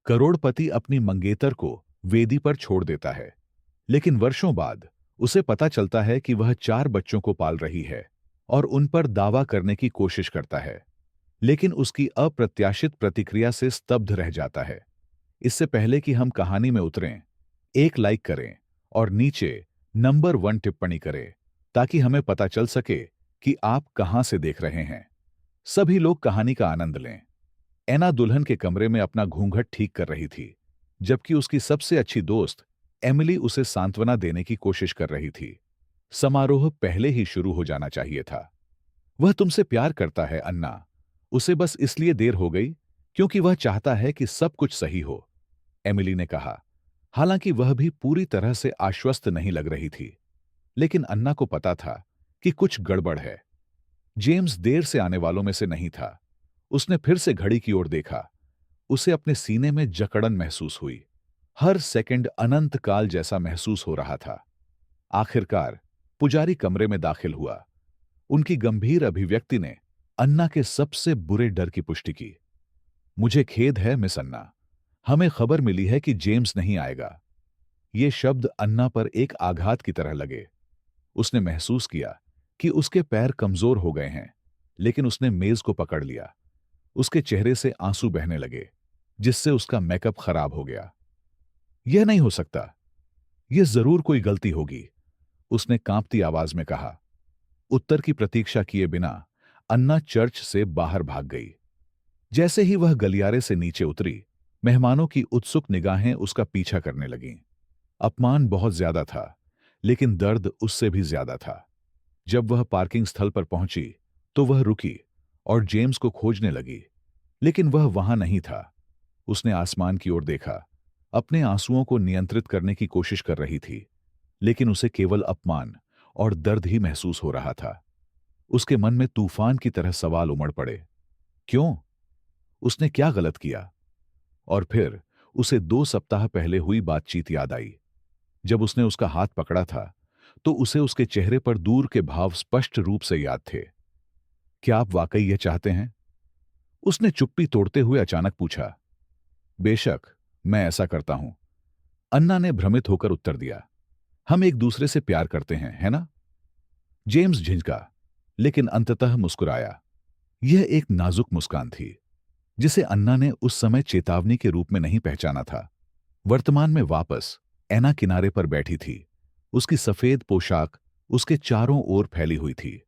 करोड़पति अपनी मंगेतर को वेदी पर छोड़ देता है, लेकिन वर्षों बाद उसे पता चलता है कि वह 4 बच्चों को पाल रही है और उन पर दावा करने की कोशिश करता है, लेकिन उसकी अप्रत्याशित प्रतिक्रिया से स्तब्ध रह जाता है। इससे पहले कि हम कहानी में उतरें, एक लाइक करें और नीचे नंबर 1 टिप्पणी करें ताकि हमें पता चल सके कि आप कहां से देख रहे हैं। सभी लोग कहानी का आनंद लें। एना दुल्हन के कमरे में अपना घूंघट ठीक कर रही थी, जबकि उसकी सबसे अच्छी दोस्त एमिली उसे सांत्वना देने की कोशिश कर रही थी। समारोह पहले ही शुरू हो जाना चाहिए था। वह तुमसे प्यार करता है, अन्ना। उसे बस इसलिए देर हो गई क्योंकि वह चाहता है कि सब कुछ सही हो, एमिली ने कहा। हालांकि वह भी पूरी तरह से आश्वस्त नहीं लग रही थी, लेकिन अन्ना को पता था कि कुछ गड़बड़ है। जेम्स देर से आने वालों में से नहीं था। उसने फिर से घड़ी की ओर देखा। उसे अपने सीने में जकड़न महसूस हुई। हर सेकंड अनंत काल जैसा महसूस हो रहा था। आखिरकार पुजारी कमरे में दाखिल हुआ। उनकी गंभीर अभिव्यक्ति ने अन्ना के सबसे बुरे डर की पुष्टि की। मुझे खेद है मिस अन्ना, हमें खबर मिली है कि जेम्स नहीं आएगा। ये शब्द अन्ना पर एक आघात की तरह लगे। उसने महसूस किया कि उसके पैर कमजोर हो गए हैं, लेकिन उसने मेज को पकड़ लिया। उसके चेहरे से आंसू बहने लगे, जिससे उसका मेकअप खराब हो गया। यह नहीं हो सकता, यह जरूर कोई गलती होगी, उसने कांपती आवाज में कहा। उत्तर की प्रतीक्षा किए बिना अन्ना चर्च से बाहर भाग गई। जैसे ही वह गलियारे से नीचे उतरी, मेहमानों की उत्सुक निगाहें उसका पीछा करने लगीं। अपमान बहुत ज्यादा था, लेकिन दर्द उससे भी ज्यादा था। जब वह पार्किंग स्थल पर पहुंची, तो वह रुकी और जेम्स को खोजने लगी, लेकिन वह वहां नहीं था। उसने आसमान की ओर देखा, अपने आंसुओं को नियंत्रित करने की कोशिश कर रही थी, लेकिन उसे केवल अपमान और दर्द ही महसूस हो रहा था। उसके मन में तूफान की तरह सवाल उमड़ पड़े। क्यों? उसने क्या गलत किया? और फिर उसे 2 सप्ताह पहले हुई बातचीत याद आई। जब उसने उसका हाथ पकड़ा था, तो उसे उसके चेहरे पर दूर के भाव स्पष्ट रूप से याद थे। क्या आप वाकई यह चाहते हैं? उसने चुप्पी तोड़ते हुए अचानक पूछा। बेशक, मैं ऐसा करता हूं, अन्ना ने भ्रमित होकर उत्तर दिया। हम एक दूसरे से प्यार करते हैं, है ना? जेम्स झिझका, लेकिन अंततः मुस्कुराया। यह एक नाजुक मुस्कान थी, जिसे अन्ना ने उस समय चेतावनी के रूप में नहीं पहचाना था। वर्तमान में वापस एना किनारे पर बैठी थी। उसकी सफेद पोशाक उसके चारों ओर फैली हुई थी।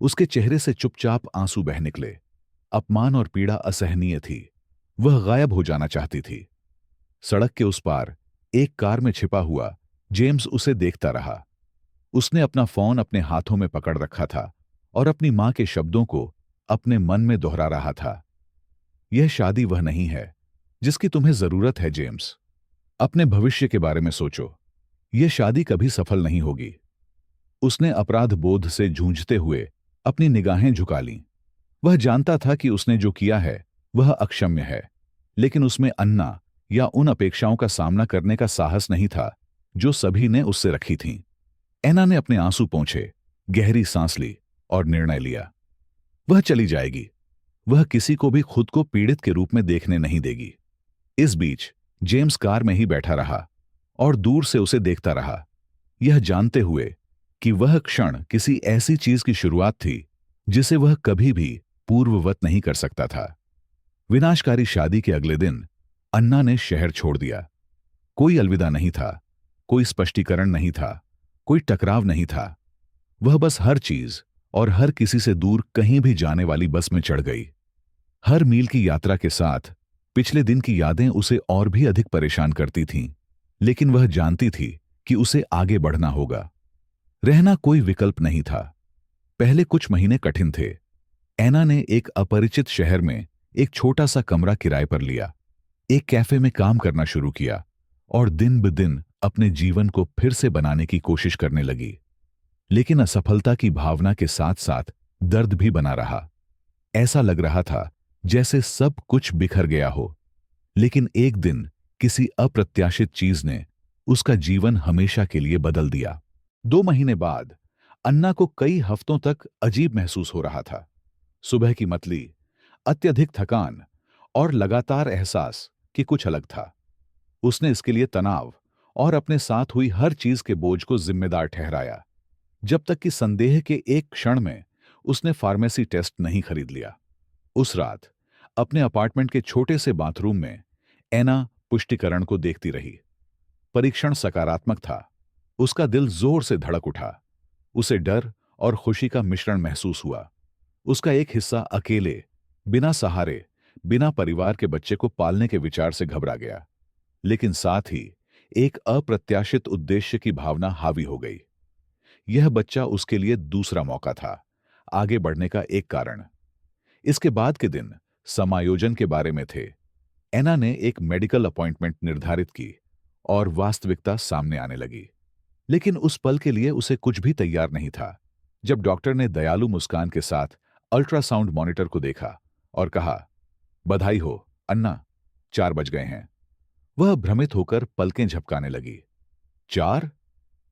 उसके चेहरे से चुपचाप आंसू बह निकले। अपमान और पीड़ा असहनीय थी। वह गायब हो जाना चाहती थी। सड़क के उस पार एक कार में छिपा हुआ जेम्स उसे देखता रहा। उसने अपना फोन अपने हाथों में पकड़ रखा था और अपनी मां के शब्दों को अपने मन में दोहरा रहा था। यह शादी वह नहीं है जिसकी तुम्हें जरूरत है, जेम्स। अपने भविष्य के बारे में सोचो। यह शादी कभी सफल नहीं होगी। उसने अपराध बोध से जूझते हुए अपनी निगाहें झुका लीं। वह जानता था कि उसने जो किया है वह अक्षम्य है, लेकिन उसमें अन्ना या उन अपेक्षाओं का सामना करने का साहस नहीं था जो सभी ने उससे रखी थीं। एना ने अपने आंसू पोंछे, गहरी सांस ली और निर्णय लिया। वह चली जाएगी। वह किसी को भी खुद को पीड़ित के रूप में देखने नहीं देगी। इस बीच जेम्स कार में ही बैठा रहा और दूर से उसे देखता रहा, यह जानते हुए कि वह क्षण किसी ऐसी चीज की शुरुआत थी जिसे वह कभी भी पूर्ववत नहीं कर सकता था। विनाशकारी शादी के अगले दिन अन्ना ने शहर छोड़ दिया। कोई अलविदा नहीं था, कोई स्पष्टीकरण नहीं था, कोई टकराव नहीं था। वह बस हर चीज और हर किसी से दूर कहीं भी जाने वाली बस में चढ़ गई। हर मील की यात्रा के साथ पिछले दिन की यादें उसे और भी अधिक परेशान करती थीं, लेकिन वह जानती थी कि उसे आगे बढ़ना होगा। रहना कोई विकल्प नहीं था। पहले कुछ महीने कठिन थे। एना ने एक अपरिचित शहर में एक छोटा सा कमरा किराए पर लिया, एक कैफे में काम करना शुरू किया और दिन ब दिन अपने जीवन को फिर से बनाने की कोशिश करने लगी। लेकिन असफलता की भावना के साथ साथ दर्द भी बना रहा। ऐसा लग रहा था जैसे सब कुछ बिखर गया हो। लेकिन एक दिन किसी अप्रत्याशित चीज ने उसका जीवन हमेशा के लिए बदल दिया। 2 महीने बाद अन्ना को कई हफ्तों तक अजीब महसूस हो रहा था। सुबह की मतली, अत्यधिक थकान और लगातार एहसास कि कुछ अलग था। उसने इसके लिए तनाव और अपने साथ हुई हर चीज के बोझ को जिम्मेदार ठहराया, जब तक कि संदेह के एक क्षण में उसने फार्मेसी टेस्ट नहीं खरीद लिया। उस रात अपने अपार्टमेंट के छोटे से बाथरूम में एना पुष्टिकरण को देखती रही। परीक्षण सकारात्मक था। उसका दिल जोर से धड़क उठा। उसे डर और खुशी का मिश्रण महसूस हुआ। उसका एक हिस्सा अकेले, बिना सहारे, बिना परिवार के बच्चे को पालने के विचार से घबरा गया, लेकिन साथ ही एक अप्रत्याशित उद्देश्य की भावना हावी हो गई। यह बच्चा उसके लिए दूसरा मौका था, आगे बढ़ने का एक कारण। इसके बाद के दिन समायोजन के बारे में थे। एना ने एक मेडिकल अपॉइंटमेंट निर्धारित की और वास्तविकता सामने आने लगी। लेकिन उस पल के लिए उसे कुछ भी तैयार नहीं था। जब डॉक्टर ने दयालु मुस्कान के साथ अल्ट्रासाउंड मॉनिटर को देखा और कहा, बधाई हो अन्ना, 4 बज गए हैं, वह भ्रमित होकर पलकें झपकाने लगी। 4?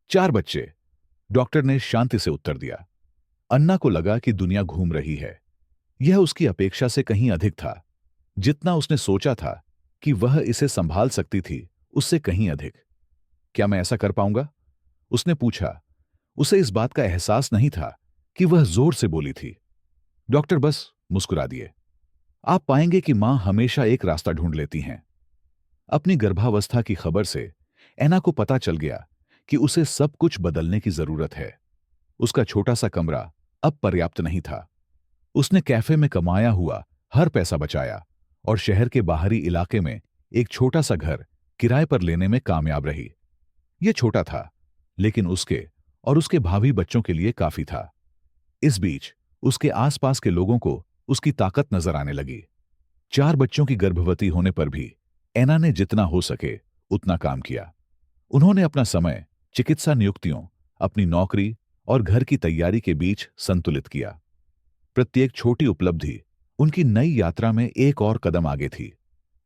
4 बच्चे? डॉक्टर ने शांति से उत्तर दिया। अन्ना को लगा कि दुनिया घूम रही है। यह उसकी अपेक्षा से कहीं अधिक था। जितना उसने सोचा था कि वह इसे संभाल सकती थी, उससे कहीं अधिक। क्या मैं ऐसा कर पाऊंगा? उसने पूछा। उसे इस बात का एहसास नहीं था कि वह जोर से बोली थी। डॉक्टर बस मुस्कुरा दिए। आप पाएंगे कि मां हमेशा एक रास्ता ढूंढ लेती हैं। अपनी गर्भावस्था की खबर से एना को पता चल गया कि उसे सब कुछ बदलने की जरूरत है। उसका छोटा सा कमरा अब पर्याप्त नहीं था। उसने कैफे में कमाया हुआ हर पैसा बचाया और शहर के बाहरी इलाके में एक छोटा सा घर किराए पर लेने में कामयाब रही। यह छोटा था, लेकिन उसके और उसके भावी बच्चों के लिए काफी था। इस बीच उसके आसपास के लोगों को उसकी ताकत नजर आने लगी। 4 बच्चों की गर्भवती होने पर भी एना ने जितना हो सके उतना काम किया। उन्होंने अपना समय चिकित्सा नियुक्तियों, अपनी नौकरी और घर की तैयारी के बीच संतुलित किया। प्रत्येक छोटी उपलब्धि उनकी नई यात्रा में एक और कदम आगे थी।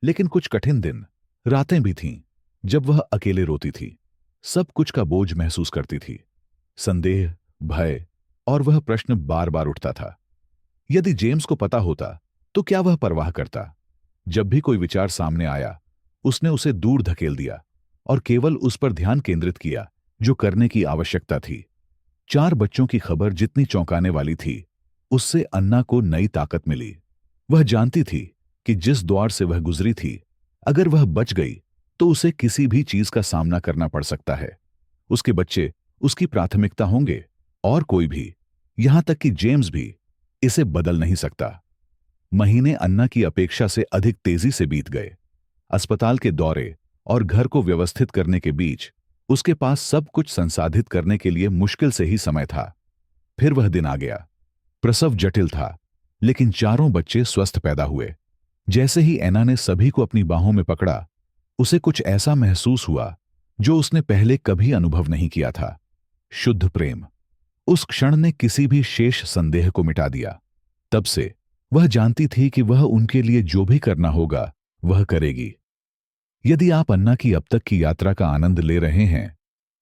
लेकिन कुछ कठिन दिन, रातें भी थीं, जब वह अकेले रोती थी, सब कुछ का बोझ महसूस करती थी। संदेह, भय और वह प्रश्न बार बार उठता था। यदि जेम्स को पता होता तो क्या वह परवाह करता? जब भी कोई विचार सामने आया, उसने उसे दूर धकेल दिया और केवल उस पर ध्यान केंद्रित किया जो करने की आवश्यकता थी। 4 बच्चों की खबर जितनी चौंकाने वाली थी, उससे अन्ना को नई ताकत मिली। वह जानती थी कि जिस द्वार से वह गुजरी थी, अगर वह बच गई तो उसे किसी भी चीज का सामना करना पड़ सकता है। उसके बच्चे उसकी प्राथमिकता होंगे और कोई भी, यहां तक कि जेम्स भी, इसे बदल नहीं सकता। महीने अन्ना की अपेक्षा से अधिक तेजी से बीत गए। अस्पताल के दौरे और घर को व्यवस्थित करने के बीच उसके पास सब कुछ संसाधित करने के लिए मुश्किल से ही समय था। फिर वह दिन आ गया। प्रसव जटिल था, लेकिन चारों बच्चे स्वस्थ पैदा हुए। जैसे ही एना ने सभी को अपनी बाहों में पकड़ा, उसे कुछ ऐसा महसूस हुआ जो उसने पहले कभी अनुभव नहीं किया था। शुद्ध प्रेम। उस क्षण ने किसी भी शेष संदेह को मिटा दिया। तब से वह जानती थी कि वह उनके लिए जो भी करना होगा वह करेगी। यदि आप अन्ना की अब तक की यात्रा का आनंद ले रहे हैं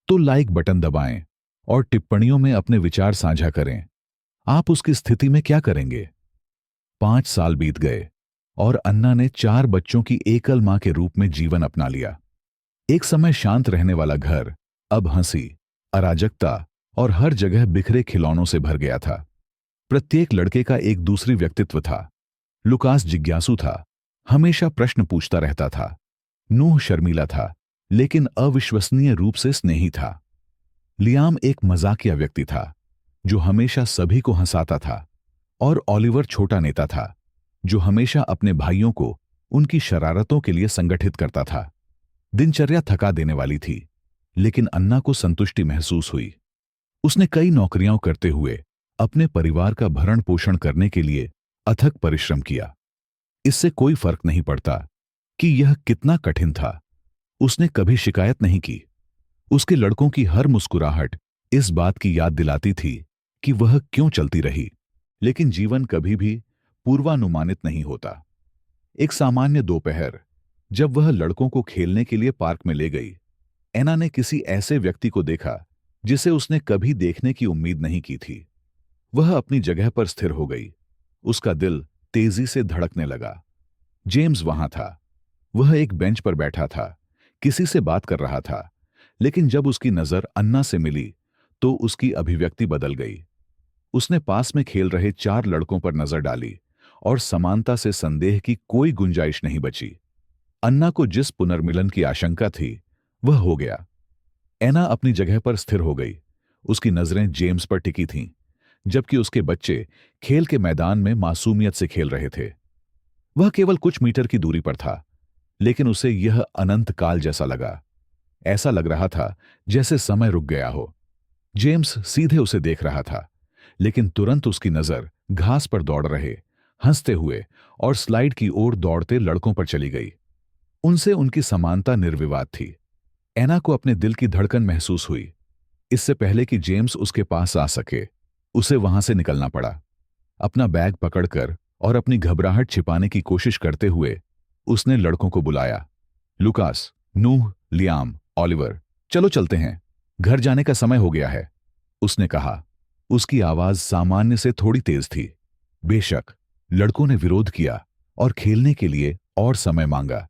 तो लाइक बटन दबाएं और टिप्पणियों में अपने विचार साझा करें। आप उसकी स्थिति में क्या करेंगे? 5 साल बीत गए और अन्ना ने 4 बच्चों की एकल मां के रूप में जीवन अपना लिया। एक समय शांत रहने वाला घर अब हंसी, अराजकता और हर जगह बिखरे खिलौनों से भर गया था। प्रत्येक लड़के का एक दूसरी व्यक्तित्व था। लुकास जिज्ञासु था, हमेशा प्रश्न पूछता रहता था। नूह शर्मीला था, लेकिन अविश्वसनीय रूप से स्नेही था। लियाम एक मजाकिया व्यक्ति था, जो हमेशा सभी को हंसाता था। और ओलिवर छोटा नेता था, जो हमेशा अपने भाइयों को उनकी शरारतों के लिए संगठित करता था। दिनचर्या थका देने वाली थी, लेकिन अन्ना को संतुष्टि महसूस हुई। उसने कई नौकरियां करते हुए अपने परिवार का भरण पोषण करने के लिए अथक परिश्रम किया। इससे कोई फर्क नहीं पड़ता कि यह कितना कठिन था। उसने कभी शिकायत नहीं की। उसके लड़कों की हर मुस्कुराहट इस बात की याद दिलाती थी कि वह क्यों चलती रही। लेकिन जीवन कभी भी पूर्वानुमानित नहीं होता। एक सामान्य दोपहर, जब वह लड़कों को खेलने के लिए पार्क में ले गई, एना ने किसी ऐसे व्यक्ति को देखा जिसे उसने कभी देखने की उम्मीद नहीं की थी। वह अपनी जगह पर स्थिर हो गई। उसका दिल तेजी से धड़कने लगा। जेम्स वहां था। वह एक बेंच पर बैठा था, किसी से बात कर रहा था, लेकिन जब उसकी नजर अन्ना से मिली तो उसकी अभिव्यक्ति बदल गई। उसने पास में खेल रहे 4 लड़कों पर नजर डाली और समानता से संदेह की कोई गुंजाइश नहीं बची। अन्ना को जिस पुनर्मिलन की आशंका थी वह हो गया। एना अपनी जगह पर स्थिर हो गई। उसकी नजरें जेम्स पर टिकी थीं, जबकि उसके बच्चे खेल के मैदान में मासूमियत से खेल रहे थे। वह केवल कुछ मीटर की दूरी पर था, लेकिन उसे यह अनंत काल जैसा लगा। ऐसा लग रहा था जैसे समय रुक गया हो। जेम्स सीधे उसे देख रहा था, लेकिन तुरंत उसकी नजर घास पर दौड़ रहे, हंसते हुए और स्लाइड की ओर दौड़ते लड़कों पर चली गई। उनसे उनकी समानता निर्विवाद थी। एना को अपने दिल की धड़कन महसूस हुई। इससे पहले कि जेम्स उसके पास आ सके, उसे वहां से निकलना पड़ा। अपना बैग पकड़कर और अपनी घबराहट छिपाने की कोशिश करते हुए उसने लड़कों को बुलाया। लुकास, नूह, लियाम, ऑलिवर, चलो चलते हैं, घर जाने का समय हो गया है, उसने कहा। उसकी आवाज सामान्य से थोड़ी तेज थी। बेशक लड़कों ने विरोध किया और खेलने के लिए और समय मांगा,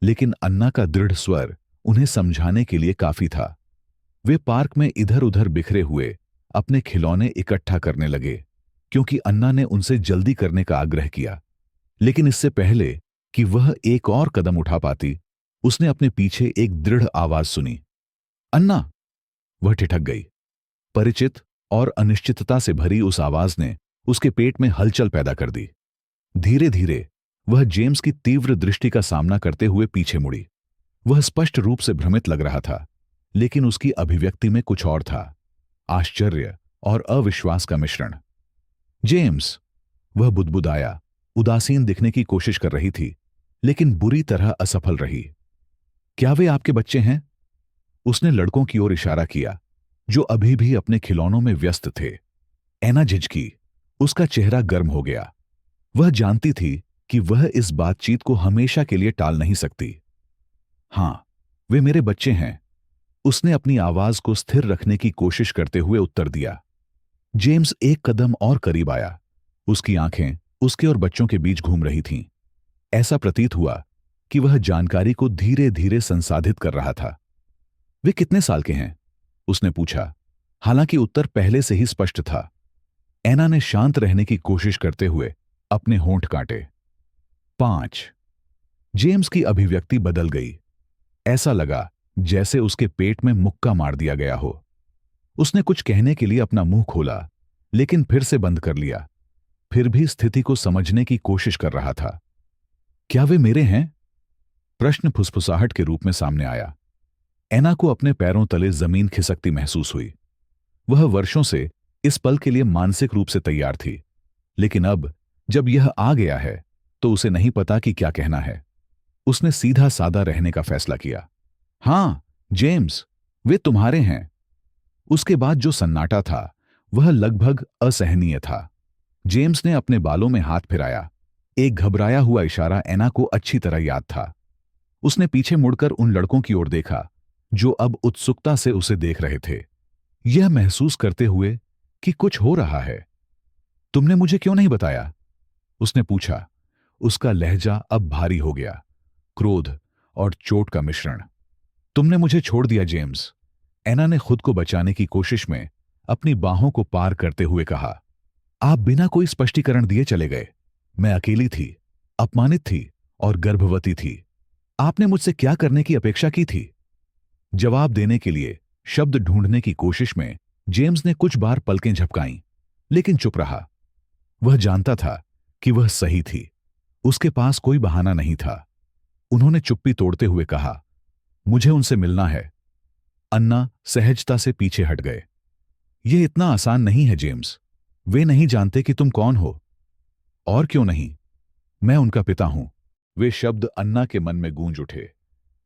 लेकिन अन्ना का दृढ़ स्वर उन्हें समझाने के लिए काफी था। वे पार्क में इधर उधर बिखरे हुए अपने खिलौने इकट्ठा करने लगे, क्योंकि अन्ना ने उनसे जल्दी करने का आग्रह किया। लेकिन इससे पहले कि वह एक और कदम उठा पाती, उसने अपने पीछे एक दृढ़ आवाज सुनी। अन्ना! वह ठिठक गई। परिचित और अनिश्चितता से भरी उस आवाज ने उसके पेट में हलचल पैदा कर दी। धीरे धीरे वह जेम्स की तीव्र दृष्टि का सामना करते हुए पीछे मुड़ी। वह स्पष्ट रूप से भ्रमित लग रहा था, लेकिन उसकी अभिव्यक्ति में कुछ और था, आश्चर्य और अविश्वास का मिश्रण। जेम्स! वह बुदबुदाया, उदासीन दिखने की कोशिश कर रही थी, लेकिन बुरी तरह असफल रही। क्या वे आपके बच्चे हैं? उसने लड़कों की ओर इशारा किया, जो अभी भी अपने खिलौनों में व्यस्त थे। एना झिझकी, उसका चेहरा गर्म हो गया। वह जानती थी कि वह इस बातचीत को हमेशा के लिए टाल नहीं सकती। हां, वे मेरे बच्चे हैं, उसने अपनी आवाज को स्थिर रखने की कोशिश करते हुए उत्तर दिया। जेम्स एक कदम और करीब आया। उसकी आंखें उसके और बच्चों के बीच घूम रही थीं। ऐसा प्रतीत हुआ कि वह जानकारी को धीरे धीरे संसाधित कर रहा था। वे कितने साल के हैं? उसने पूछा, हालांकि उत्तर पहले से ही स्पष्ट था। एना ने शांत रहने की कोशिश करते हुए अपने होंठ काटे। 5। जेम्स की अभिव्यक्ति बदल गई। ऐसा लगा जैसे उसके पेट में मुक्का मार दिया गया हो। उसने कुछ कहने के लिए अपना मुंह खोला, लेकिन फिर से बंद कर लिया। फिर भी स्थिति को समझने की कोशिश कर रहा था। क्या वे मेरे हैं? प्रश्न फुसफुसाहट के रूप में सामने आया। एना को अपने पैरों तले जमीन खिसकती महसूस हुई। वह वर्षों से इस पल के लिए मानसिक रूप से तैयार थी, लेकिन अब जब यह आ गया है तो उसे नहीं पता कि क्या कहना है। उसने सीधा सादा रहने का फैसला किया। हां, जेम्स, वे तुम्हारे हैं। उसके बाद जो सन्नाटा था वह लगभग असहनीय था। जेम्स ने अपने बालों में हाथ फिराया। एक घबराया हुआ इशारा एना को अच्छी तरह याद था। उसने पीछे मुड़कर उन लड़कों की ओर देखा जो अब उत्सुकता से उसे देख रहे थे, यह महसूस करते हुए कि कुछ हो रहा है। तुमने मुझे क्यों नहीं बताया? उसने पूछा। उसका लहजा अब भारी हो गया, क्रोध और चोट का मिश्रण। तुमने मुझे छोड़ दिया जेम्स, एना ने खुद को बचाने की कोशिश में अपनी बाहों को पार करते हुए कहा। आप बिना कोई स्पष्टीकरण दिए चले गए। मैं अकेली थी, अपमानित थी और गर्भवती थी। आपने मुझसे क्या करने की अपेक्षा की थी? जवाब देने के लिए शब्द ढूंढने की कोशिश में जेम्स ने कुछ बार पलकें झपकाईं, लेकिन चुप रहा। वह जानता था कि वह सही थी। उसके पास कोई बहाना नहीं था। उन्होंने चुप्पी तोड़ते हुए कहा, मुझे उनसे मिलना है। अन्ना सहजता से पीछे हट गए। यह इतना आसान नहीं है जेम्स। वे नहीं जानते कि तुम कौन हो। और क्यों नहीं? मैं उनका पिता हूं। वे शब्द अन्ना के मन में गूंज उठे,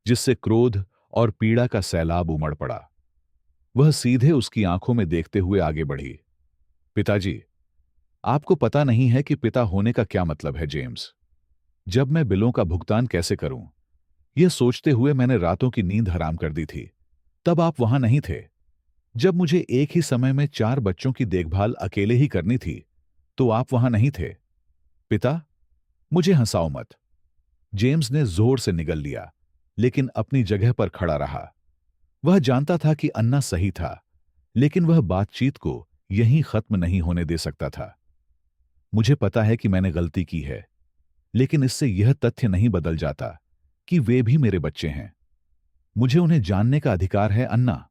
जिससे क्रोध और पीड़ा का सैलाब उमड़ पड़ा। वह सीधे उसकी आंखों में देखते हुए आगे बढ़ी। पिताजी, आपको पता नहीं है कि पिता होने का क्या मतलब है जेम्स। जब मैं बिलों का भुगतान कैसे करूं, यह सोचते हुए मैंने रातों की नींद हराम कर दी थी। तब आप वहां नहीं थे। जब मुझे एक ही समय में 4 बच्चों की देखभाल अकेले ही करनी थी, तो आप वहां नहीं थे। पिता, मुझे हंसाओ मत। जेम्स ने जोर से निगल लिया, लेकिन अपनी जगह पर खड़ा रहा। वह जानता था कि अन्ना सही था, लेकिन वह बातचीत को यहीं खत्म नहीं होने दे सकता था। मुझे पता है कि मैंने गलती की है, लेकिन इससे यह तथ्य नहीं बदल जाता कि वे भी मेरे बच्चे हैं। मुझे उन्हें जानने का अधिकार है, अन्ना।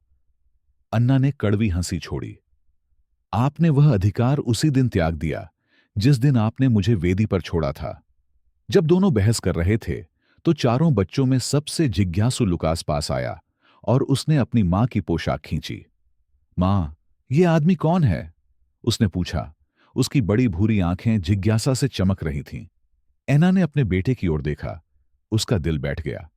अन्ना ने कड़वी हंसी छोड़ी। आपने वह अधिकार उसी दिन त्याग दिया जिस दिन आपने मुझे वेदी पर छोड़ा था। जब दोनों बहस कर रहे थे, तो चारों बच्चों में सबसे जिज्ञासु लुकास पास आया और उसने अपनी मां की पोशाक खींची। मां, ये आदमी कौन है? उसने पूछा। उसकी बड़ी भूरी आंखें जिज्ञासा से चमक रही थीं। ऐना ने अपने बेटे की ओर देखा। उसका दिल बैठ गया।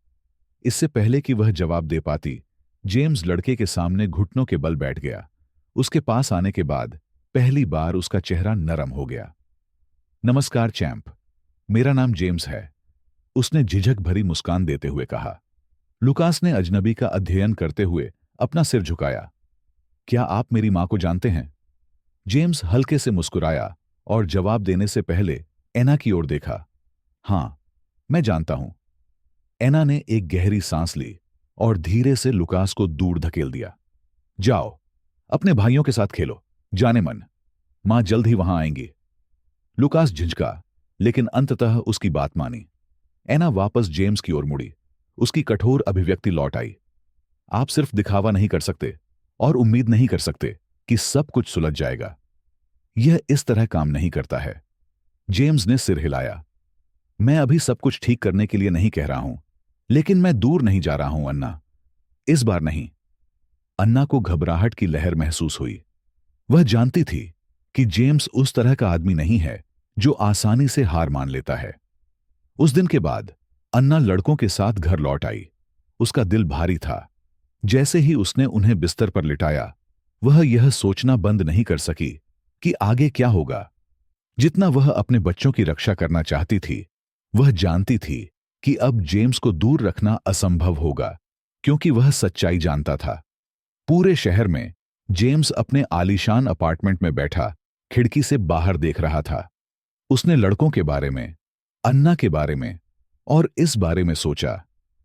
इससे पहले कि वह जवाब दे पाती, जेम्स लड़के के सामने घुटनों के बल बैठ गया। उसके पास आने के बाद पहली बार उसका चेहरा नरम हो गया। नमस्कार चैंप, मेरा नाम जेम्स है, उसने झिझक भरी मुस्कान देते हुए कहा। लुकास ने अजनबी का अध्ययन करते हुए अपना सिर झुकाया। क्या आप मेरी मां को जानते हैं? जेम्स हल्के से मुस्कुराया और जवाब देने से पहले एना की ओर देखा। हां, मैं जानता हूं। एना ने एक गहरी सांस ली और धीरे से लुकास को दूर धकेल दिया। जाओ, अपने भाइयों के साथ खेलो, जाने मन। मां जल्द ही वहां आएंगी। लुकास झिझका, लेकिन अंततः उसकी बात मानी। एना वापस जेम्स की ओर मुड़ी। उसकी कठोर अभिव्यक्ति लौट आई। आप सिर्फ दिखावा नहीं कर सकते और उम्मीद नहीं कर सकते कि सब कुछ सुलझ जाएगा। यह इस तरह काम नहीं करता है। जेम्स ने सिर हिलाया। मैं अभी सब कुछ ठीक करने के लिए नहीं कह रहा हूं, लेकिन मैं दूर नहीं जा रहा हूं, अन्ना। इस बार नहीं। अन्ना को घबराहट की लहर महसूस हुई। वह जानती थी कि जेम्स उस तरह का आदमी नहीं है जो आसानी से हार मान लेता है। उस दिन के बाद अन्ना लड़कों के साथ घर लौट आई। उसका दिल भारी था। जैसे ही उसने उन्हें बिस्तर पर लिटाया, वह यह सोचना बंद नहीं कर सकी कि आगे क्या होगा। जितना वह अपने बच्चों की रक्षा करना चाहती थी, वह जानती थी कि अब जेम्स को दूर रखना असंभव होगा, क्योंकि वह सच्चाई जानता था। पूरे शहर में जेम्स अपने आलीशान अपार्टमेंट में बैठा खिड़की से बाहर देख रहा था। उसने लड़कों के बारे में, अन्ना के बारे में और इस बारे में सोचा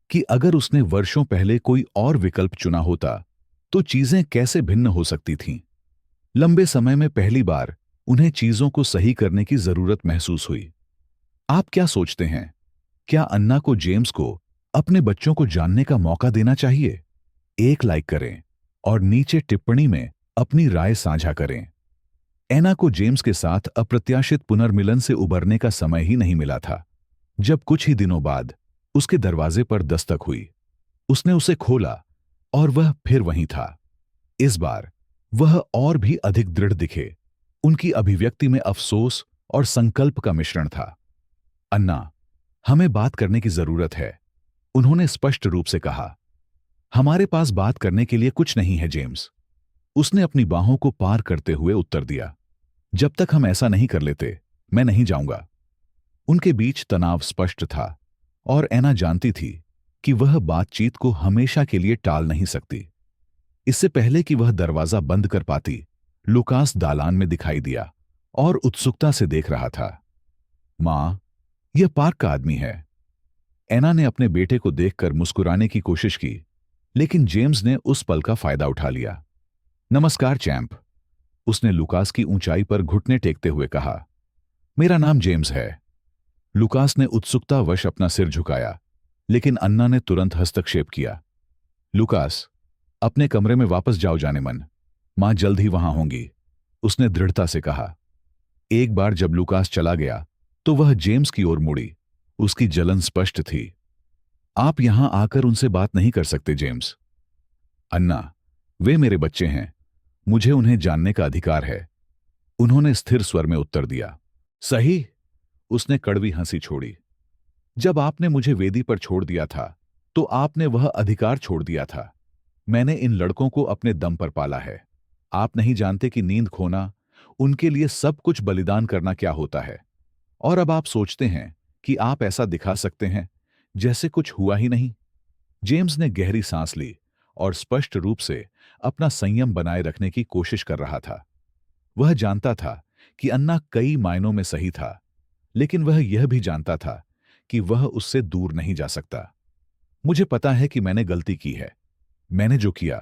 कि अगर उसने वर्षों पहले कोई और विकल्प चुना होता तो चीजें कैसे भिन्न हो सकती थीं। लंबे समय में पहली बार उन्हें चीजों को सही करने की जरूरत महसूस हुई। आप क्या सोचते हैं? क्या अन्ना को जेम्स को अपने बच्चों को जानने का मौका देना चाहिए? एक लाइक करें और नीचे टिप्पणी में अपनी राय साझा करें। एना को जेम्स के साथ अप्रत्याशित पुनर्मिलन से उबरने का समय ही नहीं मिला था, जब कुछ ही दिनों बाद उसके दरवाजे पर दस्तक हुई। उसने उसे खोला और वह फिर वहीं था। इस बार वह और भी अधिक दृढ़ दिखे। उनकी अभिव्यक्ति में अफसोस और संकल्प का मिश्रण था। अन्ना, हमें बात करने की जरूरत है, उन्होंने स्पष्ट रूप से कहा। हमारे पास बात करने के लिए कुछ नहीं है, जेम्स, उसने अपनी बाहों को पार करते हुए उत्तर दिया। जब तक हम ऐसा नहीं कर लेते, मैं नहीं जाऊंगा। उनके बीच तनाव स्पष्ट था और एना जानती थी कि वह बातचीत को हमेशा के लिए टाल नहीं सकती। इससे पहले कि वह दरवाजा बंद कर पाती, लुकास दालान में दिखाई दिया और उत्सुकता से देख रहा था। मां, यह पार्क का आदमी है। एना ने अपने बेटे को देखकर मुस्कुराने की कोशिश की, लेकिन जेम्स ने उस पल का फायदा उठा लिया। नमस्कार चैंप, उसने लुकास की ऊंचाई पर घुटने टेकते हुए कहा। मेरा नाम जेम्स है। लुकास ने उत्सुकतावश अपना सिर झुकाया, लेकिन अन्ना ने तुरंत हस्तक्षेप किया। लुकास, अपने कमरे में वापस जाओ, जाने मन। मां जल्द ही वहां होंगी, उसने दृढ़ता से कहा। एक बार जब लुकास चला गया तो वह जेम्स की ओर मुड़ी। उसकी जलन स्पष्ट थी। आप यहां आकर उनसे बात नहीं कर सकते, जेम्स। अन्ना, वे मेरे बच्चे हैं, मुझे उन्हें जानने का अधिकार है, उन्होंने स्थिर स्वर में उत्तर दिया। सही, उसने कड़वी हंसी छोड़ी। जब आपने मुझे वेदी पर छोड़ दिया था, तो आपने वह अधिकार छोड़ दिया था। मैंने इन लड़कों को अपने दम पर पाला है। आप नहीं जानते कि नींद खोना, उनके लिए सब कुछ बलिदान करना क्या होता है। और अब आप सोचते हैं कि आप ऐसा दिखा सकते हैं जैसे कुछ हुआ ही नहीं। जेम्स ने गहरी सांस ली और स्पष्ट रूप से अपना संयम बनाए रखने की कोशिश कर रहा था। वह जानता था कि अन्ना कई मायनों में सही था, लेकिन वह यह भी जानता था कि वह उससे दूर नहीं जा सकता। मुझे पता है कि मैंने गलती की है। मैंने जो किया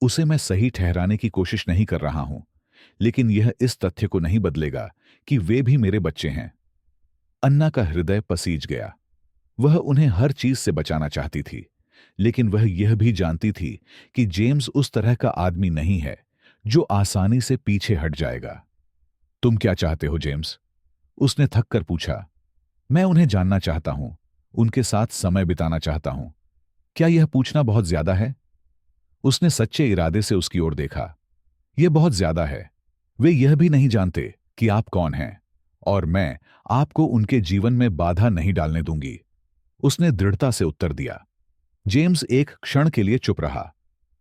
उसे मैं सही ठहराने की कोशिश नहीं कर रहा हूं, लेकिन यह इस तथ्य को नहीं बदलेगा कि वे भी मेरे बच्चे हैं। अन्ना का हृदय पसीज गया। वह उन्हें हर चीज से बचाना चाहती थी, लेकिन वह यह भी जानती थी कि जेम्स उस तरह का आदमी नहीं है जो आसानी से पीछे हट जाएगा। तुम क्या चाहते हो जेम्स? उसने थक कर पूछा। मैं उन्हें जानना चाहता हूं, उनके साथ समय बिताना चाहता हूं। क्या यह पूछना बहुत ज्यादा है? उसने सच्चे इरादे से उसकी ओर देखा। यह बहुत ज्यादा है। वे यह भी नहीं जानते कि आप कौन हैं, और मैं आपको उनके जीवन में बाधा नहीं डालने दूंगी। उसने दृढ़ता से उत्तर दिया। जेम्स एक क्षण के लिए चुप रहा।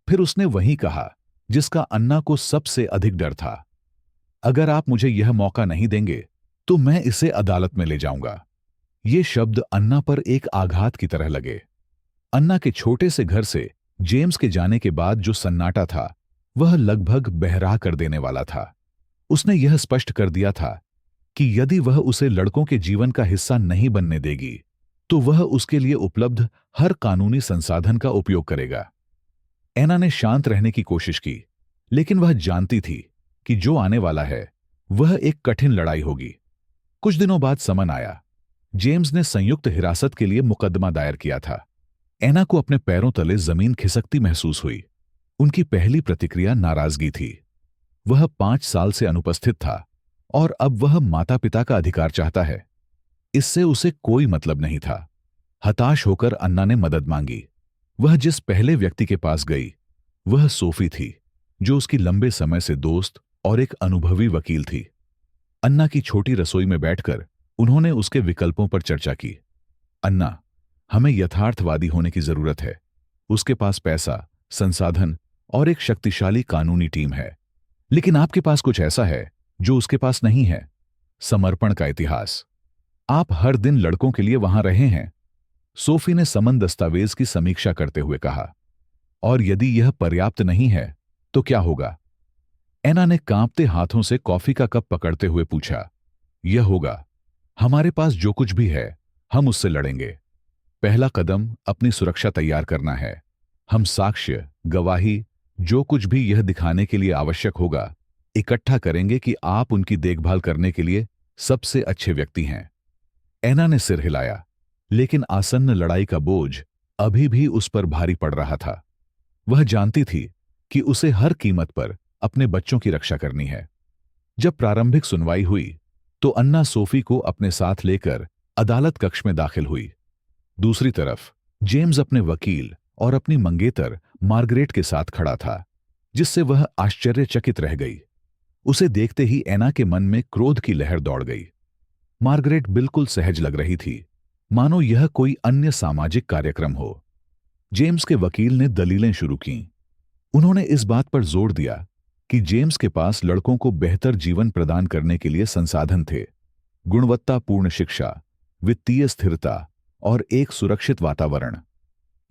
फिर उसने वही कहा जिसका अन्ना को सबसे अधिक डर था। अगर आप मुझे यह मौका नहीं देंगे तो मैं इसे अदालत में ले जाऊंगा। ये शब्द अन्ना पर एक आघात की तरह लगे। अन्ना के छोटे से घर से जेम्स के जाने के बाद जो सन्नाटा था वह लगभग बहरा कर देने वाला था। उसने यह स्पष्ट कर दिया था कि यदि वह उसे लड़कों के जीवन का हिस्सा नहीं बनने देगी तो वह उसके लिए उपलब्ध हर कानूनी संसाधन का उपयोग करेगा। एना ने शांत रहने की कोशिश की, लेकिन वह जानती थी कि जो आने वाला है वह एक कठिन लड़ाई होगी। कुछ दिनों बाद समन आया। जेम्स ने संयुक्त हिरासत के लिए मुकदमा दायर किया था। एना को अपने पैरों तले जमीन खिसकती महसूस हुई। उनकी पहली प्रतिक्रिया नाराजगी थी। वह 5 साल से अनुपस्थित था और अब वह माता पिता का अधिकार चाहता है। इससे उसे कोई मतलब नहीं था। हताश होकर अन्ना ने मदद मांगी। वह जिस पहले व्यक्ति के पास गई वह सोफी थी, जो उसकी लंबे समय से दोस्त और एक अनुभवी वकील थी। अन्ना की छोटी रसोई में बैठकर उन्होंने उसके विकल्पों पर चर्चा की। अन्ना, हमें यथार्थवादी होने की जरूरत है। उसके पास पैसा, संसाधन और एक शक्तिशाली कानूनी टीम है, लेकिन आपके पास कुछ ऐसा है जो उसके पास नहीं है। समर्पण का इतिहास। आप हर दिन लड़कों के लिए वहां रहे हैं। सोफी ने समन दस्तावेज की समीक्षा करते हुए कहा। और यदि यह पर्याप्त नहीं है तो क्या होगा? एना ने कांपते हाथों से कॉफी का कप पकड़ते हुए पूछा। यह होगा, हमारे पास जो कुछ भी है हम उससे लड़ेंगे। पहला कदम अपनी सुरक्षा तैयार करना है। हम साक्ष्य, गवाही, जो कुछ भी यह दिखाने के लिए आवश्यक होगा, इकट्ठा करेंगे कि आप उनकी देखभाल करने के लिए सबसे अच्छे व्यक्ति हैं। एना ने सिर हिलाया, लेकिन आसन्न लड़ाई का बोझ अभी भी उस पर भारी पड़ रहा था। वह जानती थी कि उसे हर कीमत पर अपने बच्चों की रक्षा करनी है। जब प्रारंभिक सुनवाई हुई तो अन्ना सोफी को अपने साथ लेकर अदालत कक्ष में दाखिल हुई। दूसरी तरफ जेम्स अपने वकील और अपनी मंगेतर मार्गरेट के साथ खड़ा था, जिससे वह आश्चर्यचकित रह गई। उसे देखते ही एना के मन में क्रोध की लहर दौड़ गई। मार्गरेट बिल्कुल सहज लग रही थी, मानो यह कोई अन्य सामाजिक कार्यक्रम हो। जेम्स के वकील ने दलीलें शुरू कीं। उन्होंने इस बात पर जोर दिया कि जेम्स के पास लड़कों को बेहतर जीवन प्रदान करने के लिए संसाधन थे, गुणवत्तापूर्ण शिक्षा, वित्तीय स्थिरता और एक सुरक्षित वातावरण।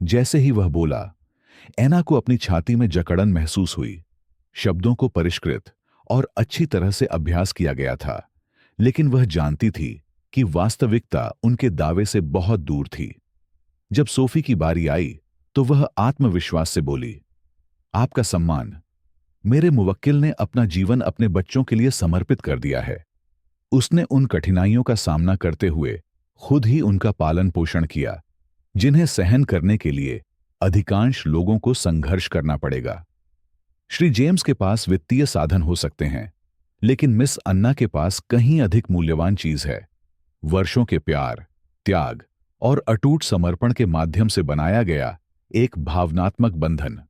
जैसे ही वह बोला, एना को अपनी छाती में जकड़न महसूस हुई। शब्दों को परिष्कृत और अच्छी तरह से अभ्यास किया गया था, लेकिन वह जानती थी कि वास्तविकता उनके दावे से बहुत दूर थी। जब सोफी की बारी आई तो वह आत्मविश्वास से बोली, आपका सम्मान। मेरे मुवक्किल ने अपना जीवन अपने बच्चों के लिए समर्पित कर दिया है। उसने उन कठिनाइयों का सामना करते हुए खुद ही उनका पालन पोषण किया, जिन्हें सहन करने के लिए अधिकांश लोगों को संघर्ष करना पड़ेगा। श्री जेम्स के पास वित्तीय साधन हो सकते हैं, लेकिन मिस अन्ना के पास कहीं अधिक मूल्यवान चीज है। वर्षों के प्यार, त्याग और अटूट समर्पण के माध्यम से बनाया गया एक भावनात्मक बंधन।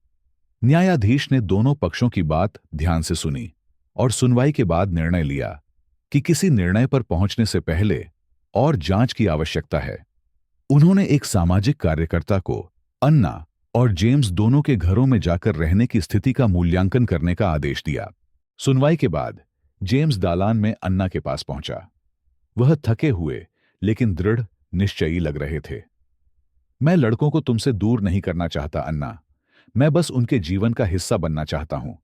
न्यायाधीश ने दोनों पक्षों की बात ध्यान से सुनी और सुनवाई के बाद निर्णय लिया कि किसी निर्णय पर पहुंचने से पहले और जांच की आवश्यकता है। उन्होंने एक सामाजिक कार्यकर्ता को अन्ना और जेम्स दोनों के घरों में जाकर रहने की स्थिति का मूल्यांकन करने का आदेश दिया। सुनवाई के बाद जेम्स दालान में अन्ना के पास पहुंचा। वह थके हुए लेकिन दृढ़ निश्चयी लग रहे थे। मैं लड़कों को तुमसे दूर नहीं करना चाहता अन्ना, मैं बस उनके जीवन का हिस्सा बनना चाहता हूं,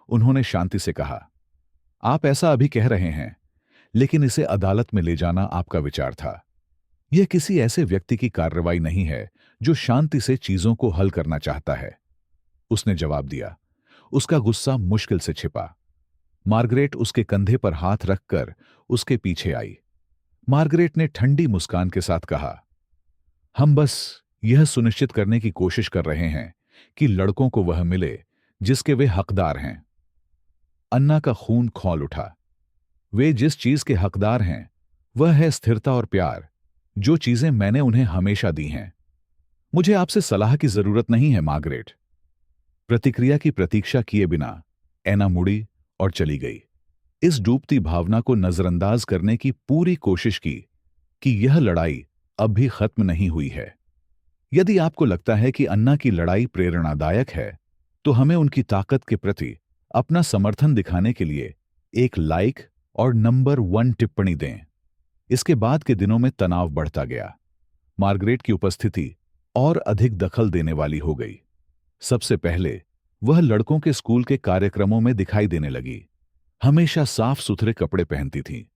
उन्होंने शांति से कहा। आप ऐसा अभी कह रहे हैं, लेकिन इसे अदालत में ले जाना आपका विचार था। यह किसी ऐसे व्यक्ति की कार्रवाई नहीं है जो शांति से चीजों को हल करना चाहता है, उसने जवाब दिया। उसका गुस्सा मुश्किल से छिपा। मार्गरेट उसके कंधे पर हाथ रखकर उसके पीछे आई। मार्गरेट ने ठंडी मुस्कान के साथ कहा, हम बस यह सुनिश्चित करने की कोशिश कर रहे हैं कि लड़कों को वह मिले जिसके वे हकदार हैं। अन्ना का खून खौल उठा। वे जिस चीज के हकदार हैं वह है स्थिरता और प्यार, जो चीजें मैंने उन्हें हमेशा दी हैं। मुझे आपसे सलाह की जरूरत नहीं है, मार्गरेट। प्रतिक्रिया की प्रतीक्षा किए बिना एना मुड़ी और चली गई, इस डूबती भावना को नजरअंदाज करने की पूरी कोशिश की कि यह लड़ाई अब भी खत्म नहीं हुई है। यदि आपको लगता है कि अन्ना की लड़ाई प्रेरणादायक है, तो हमें उनकी ताकत के प्रति अपना समर्थन दिखाने के लिए एक लाइक और नंबर 1 टिप्पणी दें। इसके बाद के दिनों में तनाव बढ़ता गया। मार्गरेट की उपस्थिति और अधिक दखल देने वाली हो गई। सबसे पहले वह लड़कों के स्कूल के कार्यक्रमों में दिखाई देने लगी। हमेशा साफ सुथरे कपड़े पहनती थी,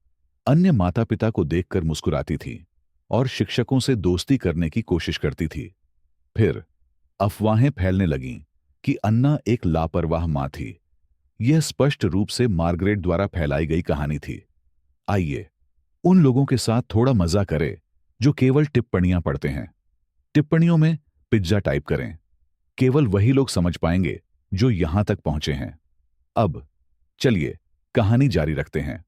अन्य माता पिता को देखकर मुस्कुराती थी और शिक्षकों से दोस्ती करने की कोशिश करती थी। फिर अफवाहें फैलने लगीं कि अन्ना एक लापरवाह मां थी। यह स्पष्ट रूप से मार्गरेट द्वारा फैलाई गई कहानी थी। आइए उन लोगों के साथ थोड़ा मजा करें जो केवल टिप्पणियां पढ़ते हैं। टिप्पणियों में पिज्जा टाइप करें। केवल वही लोग समझ पाएंगे जो यहां तक पहुंचे हैं। अब चलिए कहानी जारी रखते हैं।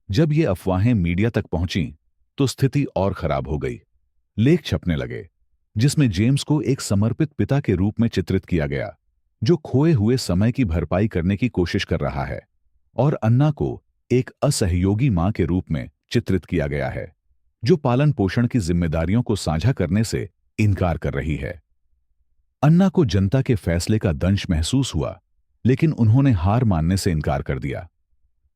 जब ये अफवाहें मीडिया तक पहुंची तो स्थिति और खराब हो गई। लेख छपने लगे जिसमें जेम्स को एक समर्पित पिता के रूप में चित्रित किया गया, जो खोए हुए समय की भरपाई करने की कोशिश कर रहा है, और अन्ना को एक असहयोगी मां के रूप में चित्रित किया गया है, जो पालन पोषण की जिम्मेदारियों को साझा करने से इनकार कर रही है। अन्ना को जनता के फैसले का दंश महसूस हुआ, लेकिन उन्होंने हार मानने से इनकार कर दिया।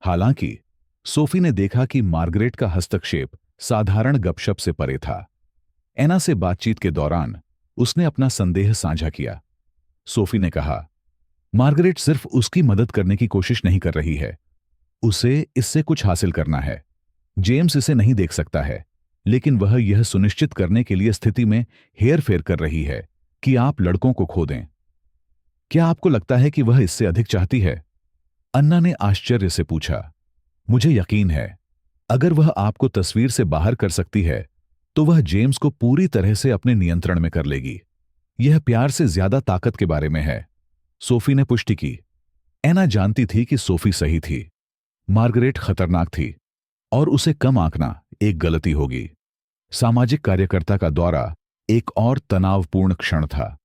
हालांकि सोफी ने देखा कि मार्गरेट का हस्तक्षेप साधारण गपशप से परे था। एना से बातचीत के दौरान उसने अपना संदेह साझा किया। सोफी ने कहा, मार्गरेट सिर्फ उसकी मदद करने की कोशिश नहीं कर रही है, उसे इससे कुछ हासिल करना है। जेम्स इसे नहीं देख सकता है, लेकिन वह यह सुनिश्चित करने के लिए स्थिति में हेरफेर कर रही है कि आप लड़कों को खो दें। क्या आपको लगता है कि वह इससे अधिक चाहती है? अन्ना ने आश्चर्य से पूछा। मुझे यकीन है, अगर वह आपको तस्वीर से बाहर कर सकती है, तो वह जेम्स को पूरी तरह से अपने नियंत्रण में कर लेगी। यह प्यार से ज्यादा ताकत के बारे में है, सोफी ने पुष्टि की। एना जानती थी कि सोफी सही थी। मार्गरेट खतरनाक थी और उसे कम आंकना एक गलती होगी। सामाजिक कार्यकर्ता का दौरा एक और तनावपूर्ण क्षण था।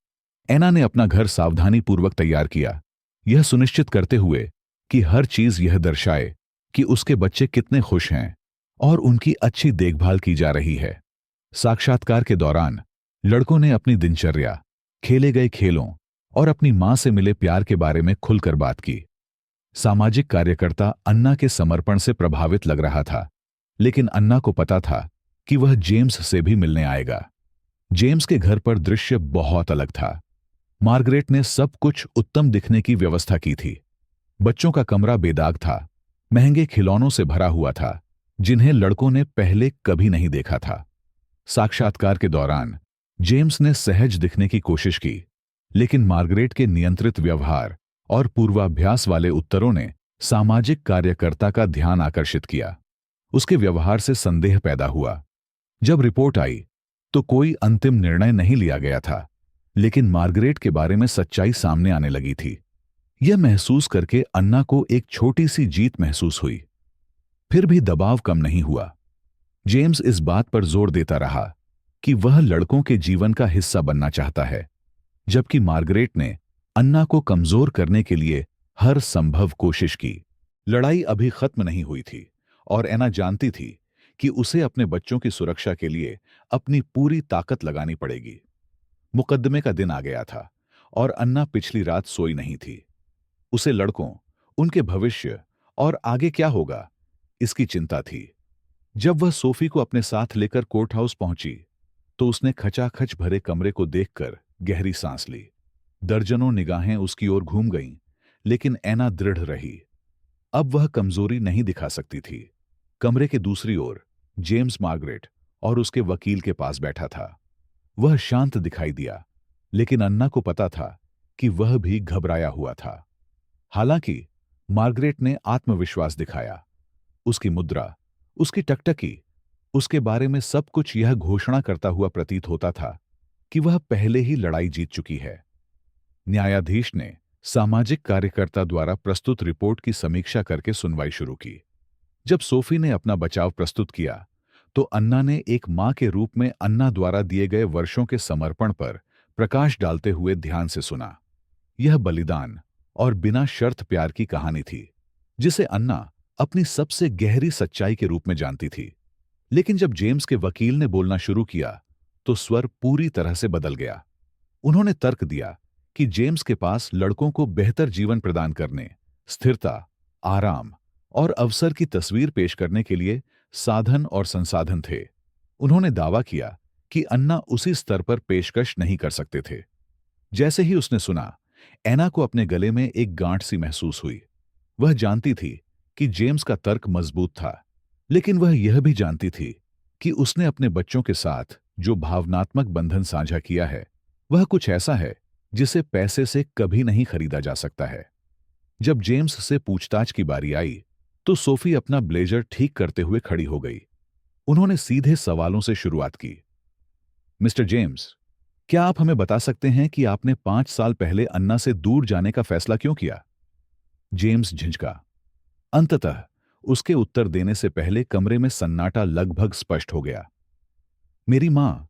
एना ने अपना घर सावधानीपूर्वक तैयार किया, यह सुनिश्चित करते हुए कि हर चीज यह दर्शाए कि उसके बच्चे कितने खुश हैं और उनकी अच्छी देखभाल की जा रही है। साक्षात्कार के दौरान लड़कों ने अपनी दिनचर्या, खेले गए खेलों और अपनी मां से मिले प्यार के बारे में खुलकर बात की। सामाजिक कार्यकर्ता अन्ना के समर्पण से प्रभावित लग रहा था, लेकिन अन्ना को पता था कि वह जेम्स से भी मिलने आएगा। जेम्स के घर पर दृश्य बहुत अलग था। मार्गरेट ने सब कुछ उत्तम दिखने की व्यवस्था की थी। बच्चों का कमरा बेदाग था, महंगे खिलौनों से भरा हुआ था, जिन्हें लड़कों ने पहले कभी नहीं देखा था। साक्षात्कार के दौरान जेम्स ने सहज दिखने की कोशिश की, लेकिन मार्गरेट के नियंत्रित व्यवहार और पूर्वाभ्यास वाले उत्तरों ने सामाजिक कार्यकर्ता का ध्यान आकर्षित किया। उसके व्यवहार से संदेह पैदा हुआ। जब रिपोर्ट आई तो कोई अंतिम निर्णय नहीं लिया गया था, लेकिन मार्गरेट के बारे में सच्चाई सामने आने लगी थी। यह महसूस करके अन्ना को एक छोटी सी जीत महसूस हुई। फिर भी दबाव कम नहीं हुआ। जेम्स इस बात पर जोर देता रहा कि वह लड़कों के जीवन का हिस्सा बनना चाहता है, जबकि मार्गरेट ने अन्ना को कमजोर करने के लिए हर संभव कोशिश की। लड़ाई अभी खत्म नहीं हुई थी और एना जानती थी कि उसे अपने बच्चों की सुरक्षा के लिए अपनी पूरी ताकत लगानी पड़ेगी। मुकदमे का दिन आ गया था और अन्ना पिछली रात सोई नहीं थी। उसे लड़कों, उनके भविष्य और आगे क्या होगा, इसकी चिंता थी। जब वह सोफी को अपने साथ लेकर कोर्ट हाउस पहुंची तो उसने खचाखच भरे कमरे को देखकर गहरी सांस ली। दर्जनों निगाहें उसकी ओर घूम गईं, लेकिन एना दृढ़ रही। अब वह कमजोरी नहीं दिखा सकती थी। कमरे के दूसरी ओर जेम्स, मार्गरेट और उसके वकील के पास बैठा था। वह शांत दिखाई दिया, लेकिन अन्ना को पता था कि वह भी घबराया हुआ था। हालांकि मार्गरेट ने आत्मविश्वास दिखाया। उसकी मुद्रा, उसकी टकटकी, उसके बारे में सब कुछ यह घोषणा करता हुआ प्रतीत होता था कि वह पहले ही लड़ाई जीत चुकी है। न्यायाधीश ने सामाजिक कार्यकर्ता द्वारा प्रस्तुत रिपोर्ट की समीक्षा करके सुनवाई शुरू की। जब सोफी ने अपना बचाव प्रस्तुत किया, तो अन्ना ने एक मां के रूप में अन्ना द्वारा दिए गए वर्षों के समर्पण पर प्रकाश डालते हुए ध्यान से सुना। यह बलिदान और बिना शर्त प्यार की कहानी थी, जिसे अन्ना अपनी सबसे गहरी सच्चाई के रूप में जानती थी। लेकिन जब जेम्स के वकील ने बोलना शुरू किया, तो स्वर पूरी तरह से बदल गया। उन्होंने तर्क दिया कि जेम्स के पास लड़कों को बेहतर जीवन प्रदान करने, स्थिरता, आराम और अवसर की तस्वीर पेश करने के लिए साधन और संसाधन थे। उन्होंने दावा किया कि अन्ना उसी स्तर पर पेशकश नहीं कर सकते थे। जैसे ही उसने सुना, एना को अपने गले में एक गांठ सी महसूस हुई। वह जानती थी कि जेम्स का तर्क मजबूत था, लेकिन वह यह भी जानती थी कि उसने अपने बच्चों के साथ जो भावनात्मक बंधन साझा किया है, वह कुछ ऐसा है जिसे पैसे से कभी नहीं खरीदा जा सकता है। जब जेम्स से पूछताछ की बारी आई, तो सोफी अपना ब्लेजर ठीक करते हुए खड़ी हो गई। उन्होंने सीधे सवालों से शुरुआत की। मिस्टर जेम्स, क्या आप हमें बता सकते हैं कि आपने 5 साल पहले अन्ना से दूर जाने का फैसला क्यों किया? जेम्स झिझका। अंततः उसके उत्तर देने से पहले कमरे में सन्नाटा लगभग स्पष्ट हो गया। मेरी मां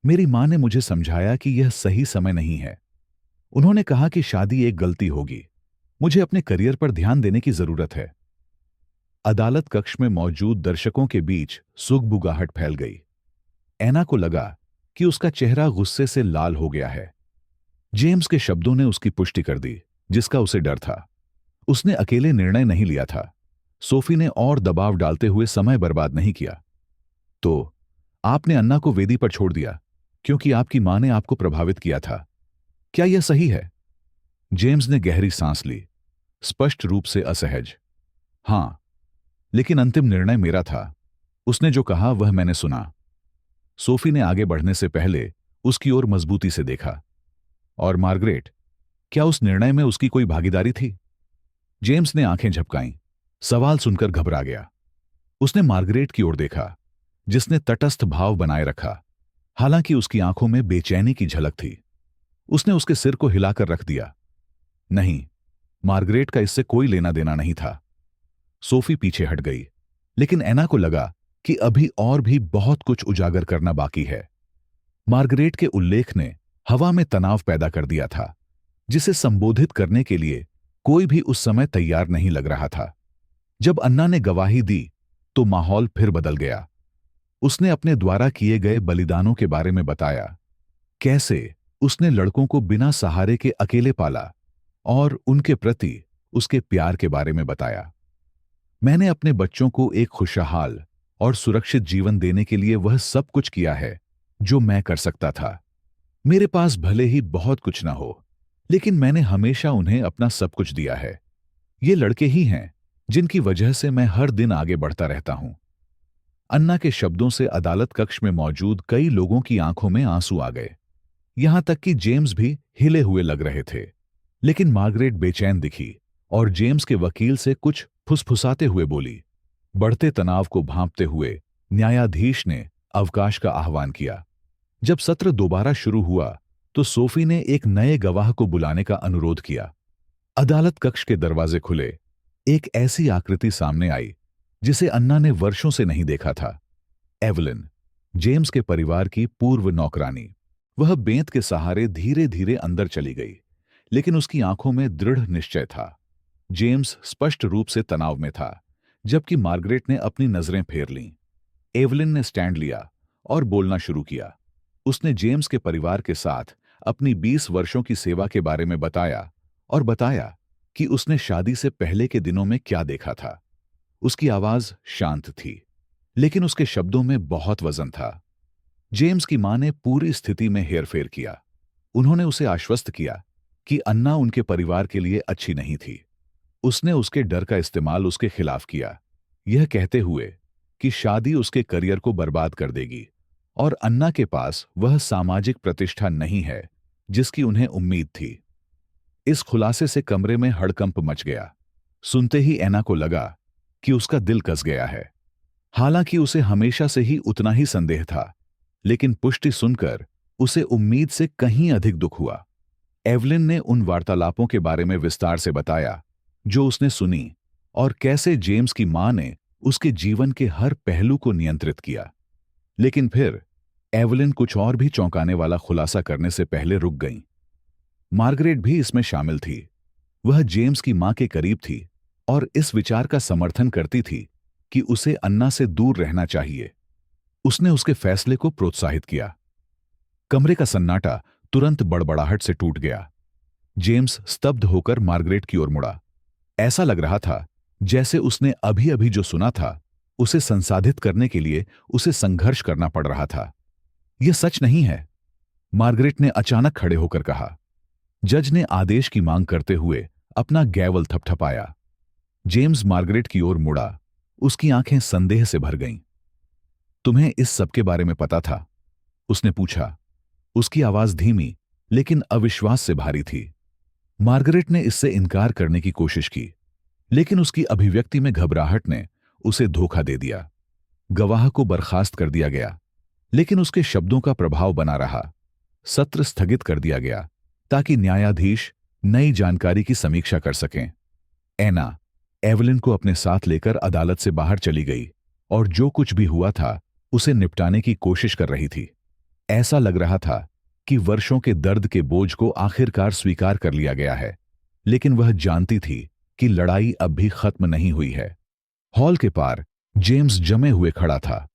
मेरी मां ने मुझे समझाया कि यह सही समय नहीं है। उन्होंने कहा कि शादी एक गलती होगी। मुझे अपने करियर पर ध्यान देने की जरूरत है। अदालत कक्ष में मौजूद दर्शकों के बीच सुगबुगाहट फैल गई। एना को लगा कि उसका चेहरा गुस्से से लाल हो गया है। जेम्स के शब्दों ने उसकी पुष्टि कर दी, जिसका उसे डर था। उसने अकेले निर्णय नहीं लिया था। सोफी ने और दबाव डालते हुए समय बर्बाद नहीं किया। तो आपने अन्ना को वेदी पर छोड़ दिया क्योंकि आपकी मां ने आपको प्रभावित किया था। क्या यह सही है? जेम्स ने गहरी सांस ली, स्पष्ट रूप से असहज। हां, लेकिन अंतिम निर्णय मेरा था। उसने जो कहा वह मैंने सुना। सोफी ने आगे बढ़ने से पहले उसकी ओर मजबूती से देखा। और मार्गरेट, क्या उस निर्णय में उसकी कोई भागीदारी थी? जेम्स ने आंखें झपकाईं। सवाल सुनकर घबरा गया। उसने मार्गरेट की ओर देखा, जिसने तटस्थ भाव बनाए रखा, हालांकि उसकी आंखों में बेचैनी की झलक थी। उसने उसके सिर को हिलाकर रख दिया। नहीं, मार्गरेट का इससे कोई लेना देना नहीं था। सोफी पीछे हट गई, लेकिन एना को लगा कि अभी और भी बहुत कुछ उजागर करना बाकी है। मार्गरेट के उल्लेख ने हवा में तनाव पैदा कर दिया था, जिसे संबोधित करने के लिए कोई भी उस समय तैयार नहीं लग रहा था। जब अन्ना ने गवाही दी, तो माहौल फिर बदल गया। उसने अपने द्वारा किए गए बलिदानों के बारे में बताया, कैसे उसने लड़कों को बिना सहारे के अकेले पाला, और उनके प्रति उसके प्यार के बारे में बताया। मैंने अपने बच्चों को एक खुशहाल और सुरक्षित जीवन देने के लिए वह सब कुछ किया है जो मैं कर सकता था। मेरे पास भले ही बहुत कुछ ना हो, लेकिन मैंने हमेशा उन्हें अपना सब कुछ दिया है। ये लड़के ही हैं जिनकी वजह से मैं हर दिन आगे बढ़ता रहता हूं। अन्ना के शब्दों से अदालत कक्ष में मौजूद कई लोगों की आंखों में आंसू आ गए। यहां तक कि जेम्स भी हिले हुए लग रहे थे। लेकिन मार्गरेट बेचैन दिखी और जेम्स के वकील से कुछ फुसफुसाते हुए बोली। बढ़ते तनाव को भांपते हुए न्यायाधीश ने अवकाश का आह्वान किया। जब सत्र दोबारा शुरू हुआ, तो सोफी ने एक नए गवाह को बुलाने का अनुरोध किया। अदालत कक्ष के दरवाजे खुले। एक ऐसी आकृति सामने आई जिसे अन्ना ने वर्षों से नहीं देखा था। एवलिन, जेम्स के परिवार की पूर्व नौकरानी। वह बेंत के सहारे धीरे धीरे अंदर चली गई, लेकिन उसकी आंखों में दृढ़ निश्चय था। जेम्स स्पष्ट रूप से तनाव में था, जबकि मार्गरेट ने अपनी नजरें फेर लीं। एवलिन ने स्टैंड लिया और बोलना शुरू किया। उसने जेम्स के परिवार के साथ अपनी 20 वर्षों की सेवा के बारे में बताया, और बताया कि उसने शादी से पहले के दिनों में क्या देखा था। उसकी आवाज शांत थी, लेकिन उसके शब्दों में बहुत वजन था। जेम्स की मां ने पूरी स्थिति में हेरफेर किया। उन्होंने उसे आश्वस्त किया कि अन्ना उनके परिवार के लिए अच्छी नहीं थी। उसने उसके डर का इस्तेमाल उसके खिलाफ किया, यह कहते हुए कि शादी उसके करियर को बर्बाद कर देगी और अन्ना के पास वह सामाजिक प्रतिष्ठा नहीं है जिसकी उन्हें उम्मीद थी। इस खुलासे से कमरे में हड़कंप मच गया। सुनते ही ऐना को लगा कि उसका दिल कस गया है। हालांकि उसे हमेशा से ही उतना ही संदेह था, लेकिन पुष्टि सुनकर उसे उम्मीद से कहीं अधिक दुख हुआ। एवलिन ने उन वार्तालापों के बारे में विस्तार से बताया जो उसने सुनी, और कैसे जेम्स की मां ने उसके जीवन के हर पहलू को नियंत्रित किया। लेकिन फिर एवलिन कुछ और भी चौंकाने वाला खुलासा करने से पहले रुक गईं। मार्गरेट भी इसमें शामिल थी। वह जेम्स की मां के करीब थी और इस विचार का समर्थन करती थी कि उसे अन्ना से दूर रहना चाहिए। उसने उसके फैसले को प्रोत्साहित किया। कमरे का सन्नाटा तुरंत बड़बड़ाहट से टूट गया। जेम्स स्तब्ध होकर मार्गरेट की ओर मुड़ा। ऐसा लग रहा था जैसे उसने अभी अभी जो सुना था उसे संसाधित करने के लिए उसे संघर्ष करना पड़ रहा था। यह सच नहीं है, मार्गरेट ने अचानक खड़े होकर कहा। जज ने आदेश की मांग करते हुए अपना गैवल थपथपाया। जेम्स मार्गरेट की ओर मुड़ा। उसकी आंखें संदेह से भर गईं। तुम्हें इस सब के बारे में पता था? उसने पूछा। उसकी आवाज धीमी लेकिन अविश्वास से भारी थी। मार्गरेट ने इससे इनकार करने की कोशिश की, लेकिन उसकी अभिव्यक्ति में घबराहट ने उसे धोखा दे दिया। गवाह को बर्खास्त कर दिया गया, लेकिन उसके शब्दों का प्रभाव बना रहा। सत्र स्थगित कर दिया गया ताकि न्यायाधीश नई जानकारी की समीक्षा कर सकें। ऐना एवलिन को अपने साथ लेकर अदालत से बाहर चली गई और जो कुछ भी हुआ था उसे निपटाने की कोशिश कर रही थी। ऐसा लग रहा था कि वर्षों के दर्द के बोझ को आखिरकार स्वीकार कर लिया गया है, लेकिन वह जानती थी कि लड़ाई अब भी खत्म नहीं हुई है। हॉल के पार जेम्स जमे हुए खड़ा था।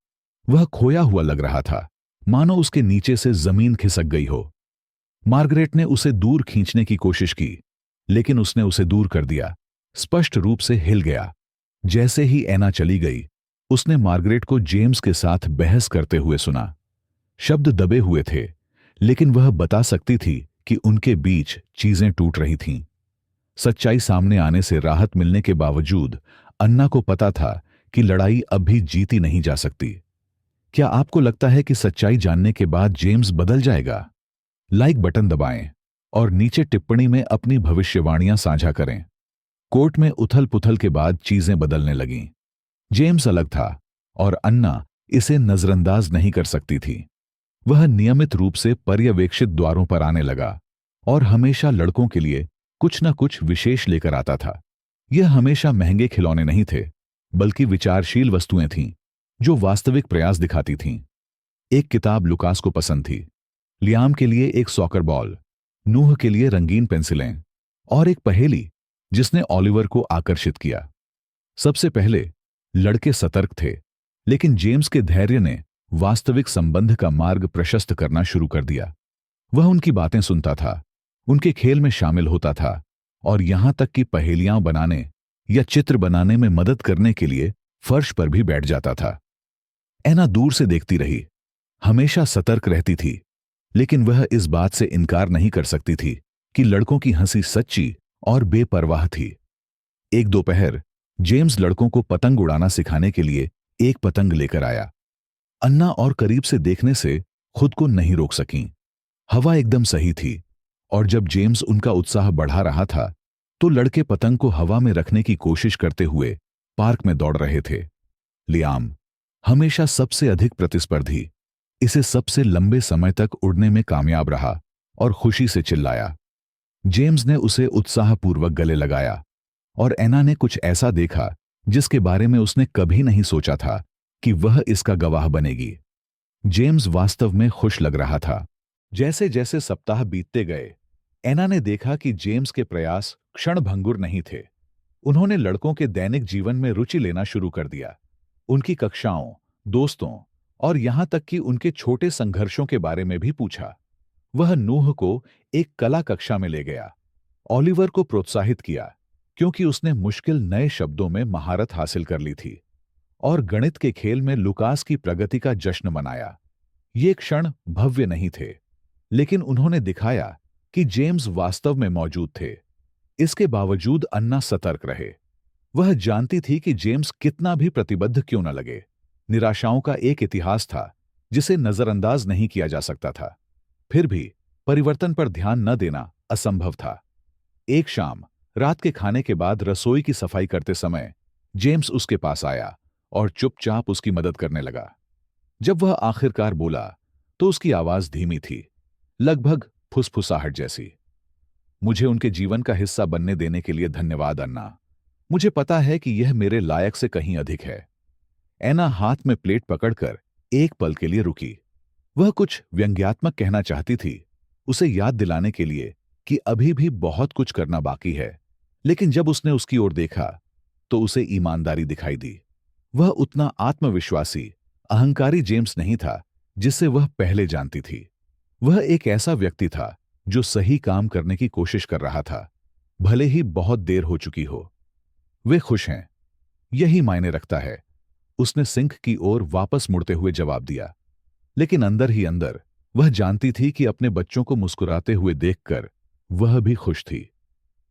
वह खोया हुआ लग रहा था, मानो उसके नीचे से जमीन खिसक गई हो। मार्गरेट ने उसे दूर खींचने की कोशिश की, लेकिन उसने उसे दूर कर दिया। स्पष्ट रूप से हिल गया। जैसे ही ऐना चली गई, उसने मार्गरेट को जेम्स के साथ बहस करते हुए सुना। शब्द दबे हुए थे, लेकिन वह बता सकती थी कि उनके बीच चीजें टूट रही थीं। सच्चाई सामने आने से राहत मिलने के बावजूद अन्ना को पता था कि लड़ाई अब भी जीती नहीं जा सकती। क्या आपको लगता है कि सच्चाई जानने के बाद जेम्स बदल जाएगा? लाइक बटन दबाएं और नीचे टिप्पणी में अपनी भविष्यवाणियां साझा करें। कोर्ट में उथल पुथल के बाद चीजें बदलने लगीं। जेम्स अलग था और अन्ना इसे नजरअंदाज नहीं कर सकती थी। वह नियमित रूप से पर्यवेक्षित द्वारों पर आने लगा और हमेशा लड़कों के लिए कुछ न कुछ विशेष लेकर आता था। यह हमेशा महंगे खिलौने नहीं थे, बल्कि विचारशील वस्तुएं थीं जो वास्तविक प्रयास दिखाती थीं। एक किताब लुकास को पसंद थी, लियाम के लिए एक सॉकर बॉल, नूह के लिए रंगीन पेंसिलें और एक पहेली जिसने ओलिवर को आकर्षित किया। सबसे पहले लड़के सतर्क थे, लेकिन जेम्स के धैर्य ने वास्तविक संबंध का मार्ग प्रशस्त करना शुरू कर दिया। वह उनकी बातें सुनता था, उनके खेल में शामिल होता था और यहां तक कि पहेलियां बनाने या चित्र बनाने में मदद करने के लिए फर्श पर भी बैठ जाता था। ऐना दूर से देखती रही, हमेशा सतर्क रहती थी, लेकिन वह इस बात से इनकार नहीं कर सकती थी कि लड़कों की हंसी सच्ची और बेपरवाह थी। एक दोपहर जेम्स लड़कों को पतंग उड़ाना सिखाने के लिए एक पतंग लेकर आया। अन्ना और करीब से देखने से खुद को नहीं रोक सकीं। हवा एकदम सही थी और जब जेम्स उनका उत्साह बढ़ा रहा था तो लड़के पतंग को हवा में रखने की कोशिश करते हुए पार्क में दौड़ रहे थे। लियाम हमेशा सबसे अधिक प्रतिस्पर्धी इसे सबसे लंबे समय तक उड़ने में कामयाब रहा और खुशी से चिल्लाया। जेम्स ने उसे उत्साहपूर्वक गले लगाया और ऐना ने कुछ ऐसा देखा जिसके बारे में उसने कभी नहीं सोचा था कि वह इसका गवाह बनेगी। जेम्स वास्तव में खुश लग रहा था। जैसे जैसे सप्ताह बीतते गए, ऐना ने देखा कि जेम्स के प्रयास क्षणभंगुर नहीं थे। उन्होंने लड़कों के दैनिक जीवन में रुचि लेना शुरू कर दिया। उनकी कक्षाओं, दोस्तों और यहां तक कि उनके छोटे संघर्षों के बारे में भी पूछा। वह नूह को एक कला कक्षा में ले गया, ओलिवर को प्रोत्साहित किया क्योंकि उसने मुश्किल नए शब्दों में महारत हासिल कर ली थी, और गणित के खेल में लुकास की प्रगति का जश्न मनाया। ये क्षण भव्य नहीं थे, लेकिन उन्होंने दिखाया कि जेम्स वास्तव में मौजूद थे। इसके बावजूद अन्ना सतर्क रहे। वह जानती थी कि जेम्स कितना भी प्रतिबद्ध क्यों न लगे, निराशाओं का एक इतिहास था जिसे नजरअंदाज नहीं किया जा सकता था। फिर भी परिवर्तन पर ध्यान न देना असंभव था। एक शाम रात के खाने के बाद रसोई की सफाई करते समय जेम्स उसके पास आया और चुपचाप उसकी मदद करने लगा। जब वह आखिरकार बोला तो उसकी आवाज धीमी थी, लगभग फुसफुसाहट जैसी। मुझे उनके जीवन का हिस्सा बनने देने के लिए धन्यवाद अन्ना। मुझे पता है कि यह मेरे लायक से कहीं अधिक है। ऐना हाथ में प्लेट पकड़कर एक पल के लिए रुकी। वह कुछ व्यंग्यात्मक कहना चाहती थी, उसे याद दिलाने के लिए कि अभी भी बहुत कुछ करना बाकी है। लेकिन जब उसने उसकी ओर देखा तो उसे ईमानदारी दिखाई दी। वह उतना आत्मविश्वासी, अहंकारी जेम्स नहीं था जिसे वह पहले जानती थी। वह एक ऐसा व्यक्ति था जो सही काम करने की कोशिश कर रहा था, भले ही बहुत देर हो चुकी हो। वे खुश हैं, यही मायने रखता है, उसने सिंक की ओर वापस मुड़ते हुए जवाब दिया। लेकिन अंदर ही अंदर वह जानती थी कि अपने बच्चों को मुस्कुराते हुए देखकर वह भी खुश थी।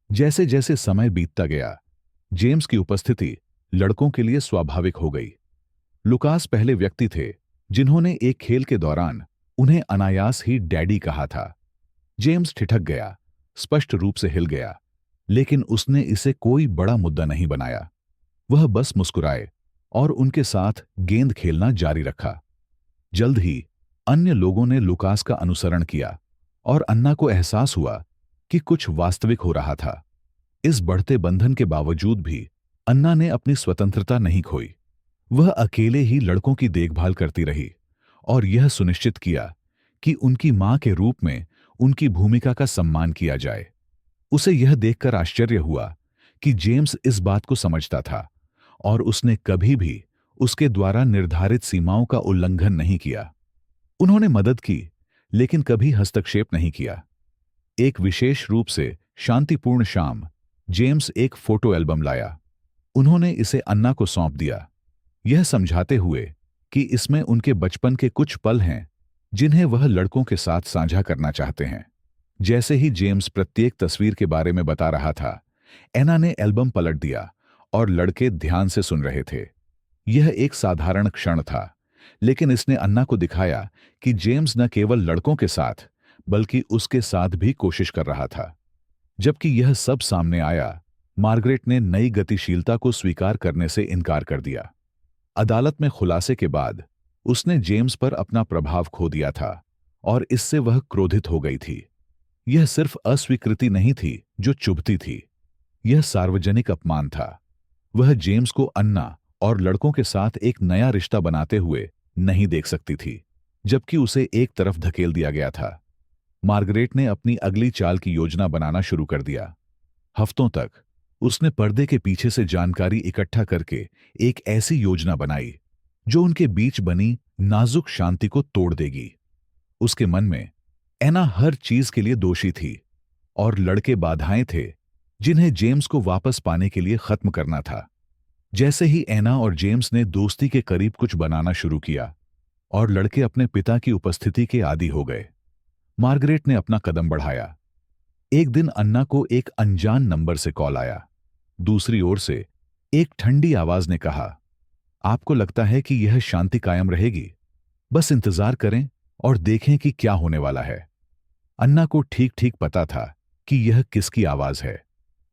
जैसे जैसे समय बीतता गया, जेम्स की उपस्थिति लड़कों के लिए स्वाभाविक हो गई। लुकास पहले व्यक्ति थे जिन्होंने एक खेल के दौरान उन्हें अनायास ही डैडी कहा था। जेम्स ठिठक गया, स्पष्ट रूप से हिल गया, लेकिन उसने इसे कोई बड़ा मुद्दा नहीं बनाया। वह बस मुस्कुराए और उनके साथ गेंद खेलना जारी रखा। जल्द ही अन्य लोगों ने लुकास का अनुसरण किया और अन्ना को एहसास हुआ कि कुछ वास्तविक हो रहा था। इस बढ़ते बंधन के बावजूद भी अन्ना ने अपनी स्वतंत्रता नहीं खोई। वह अकेले ही लड़कों की देखभाल करती रही और यह सुनिश्चित किया कि उनकी मां के रूप में उनकी भूमिका का सम्मान किया जाए। उसे यह देखकर आश्चर्य हुआ कि जेम्स इस बात को समझता था और उसने कभी भी उसके द्वारा निर्धारित सीमाओं का उल्लंघन नहीं किया। उन्होंने मदद की, लेकिन कभी हस्तक्षेप नहीं किया। एक विशेष रूप से शांतिपूर्ण शाम जेम्स एक फोटो एल्बम लाया। उन्होंने इसे अन्ना को सौंप दिया, यह समझाते हुए कि इसमें उनके बचपन के कुछ पल हैं जिन्हें वह लड़कों के साथ साझा करना चाहते हैं। जैसे ही जेम्स प्रत्येक तस्वीर के बारे में बता रहा था, एना ने एल्बम पलट दिया और लड़के ध्यान से सुन रहे थे। यह एक साधारण क्षण था, लेकिन इसने अन्ना को दिखाया कि जेम्स न केवल लड़कों के साथ बल्कि उसके साथ भी कोशिश कर रहा था। जबकि यह सब सामने आया, मार्गरेट ने नई गतिशीलता को स्वीकार करने से इनकार कर दिया। अदालत में खुलासे के बाद उसने जेम्स पर अपना प्रभाव खो दिया था और इससे वह क्रोधित हो गई थी। यह सिर्फ अस्वीकृति नहीं थी जो चुभती थी, यह सार्वजनिक अपमान था। वह जेम्स को अन्ना और लड़कों के साथ एक नया रिश्ता बनाते हुए नहीं देख सकती थी, जबकि उसे एक तरफ धकेल दिया गया था। मार्गरेट ने अपनी अगली चाल की योजना बनाना शुरू कर दिया। हफ्तों तक उसने पर्दे के पीछे से जानकारी इकट्ठा करके एक ऐसी योजना बनाई जो उनके बीच बनी नाजुक शांति को तोड़ देगी। उसके मन में एना हर चीज के लिए दोषी थी और लड़के बाधाएं थे जिन्हें जेम्स को वापस पाने के लिए खत्म करना था। जैसे ही एना और जेम्स ने दोस्ती के करीब कुछ बनाना शुरू किया और लड़के अपने पिता की उपस्थिति के आदी हो गए, मार्गरेट ने अपना कदम बढ़ाया। एक दिन अन्ना को एक अनजान नंबर से कॉल आया। दूसरी ओर से एक ठंडी आवाज ने कहा, आपको लगता है कि यह शांति कायम रहेगी? बस इंतजार करें और देखें कि क्या होने वाला है। अन्ना को ठीक ठीक पता था कि यह किसकी आवाज है।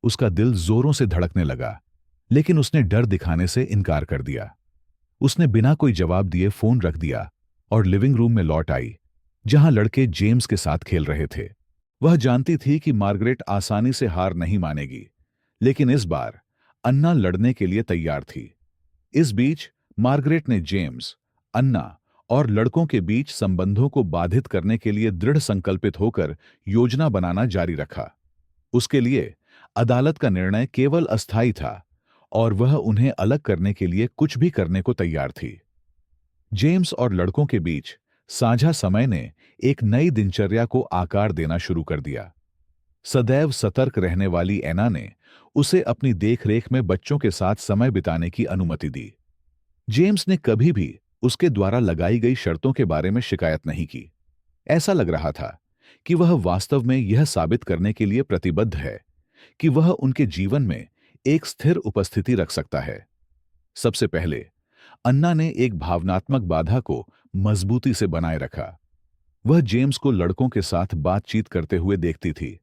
उसका दिल जोरों से धड़कने लगा, लेकिन उसने डर दिखाने से इनकार कर दिया। उसने बिना कोई जवाब दिए फोन रख दिया और लिविंग रूम में लौट आई, जहां लड़के जेम्स के साथ खेल रहे थे। वह जानती थी कि मार्गरेट आसानी से हार नहीं मानेगी, लेकिन इस बार अन्ना लड़ने के लिए तैयार थी। इस बीच मार्गरेट ने जेम्स, अन्ना और लड़कों के बीच संबंधों को बाधित करने के लिए दृढ़ संकल्पित होकर योजना बनाना जारी रखा। उसके लिए अदालत का निर्णय केवल अस्थायी था और वह उन्हें अलग करने के लिए कुछ भी करने को तैयार थी। जेम्स और लड़कों के बीच साझा समय ने एक नई दिनचर्या को आकार देना शुरू कर दिया। सदैव सतर्क रहने वाली एना ने उसे अपनी देखरेख में बच्चों के साथ समय बिताने की अनुमति दी। जेम्स ने कभी भी उसके द्वारा लगाई गई शर्तों के बारे में शिकायत नहीं की। ऐसा लग रहा था कि वह वास्तव में यह साबित करने के लिए प्रतिबद्ध है कि वह उनके जीवन में एक स्थिर उपस्थिति रख सकता है। सबसे पहले अन्ना ने एक भावनात्मक बाधा को मजबूती से बनाए रखा। वह जेम्स को लड़कों के साथ बातचीत करते हुए देखती थी,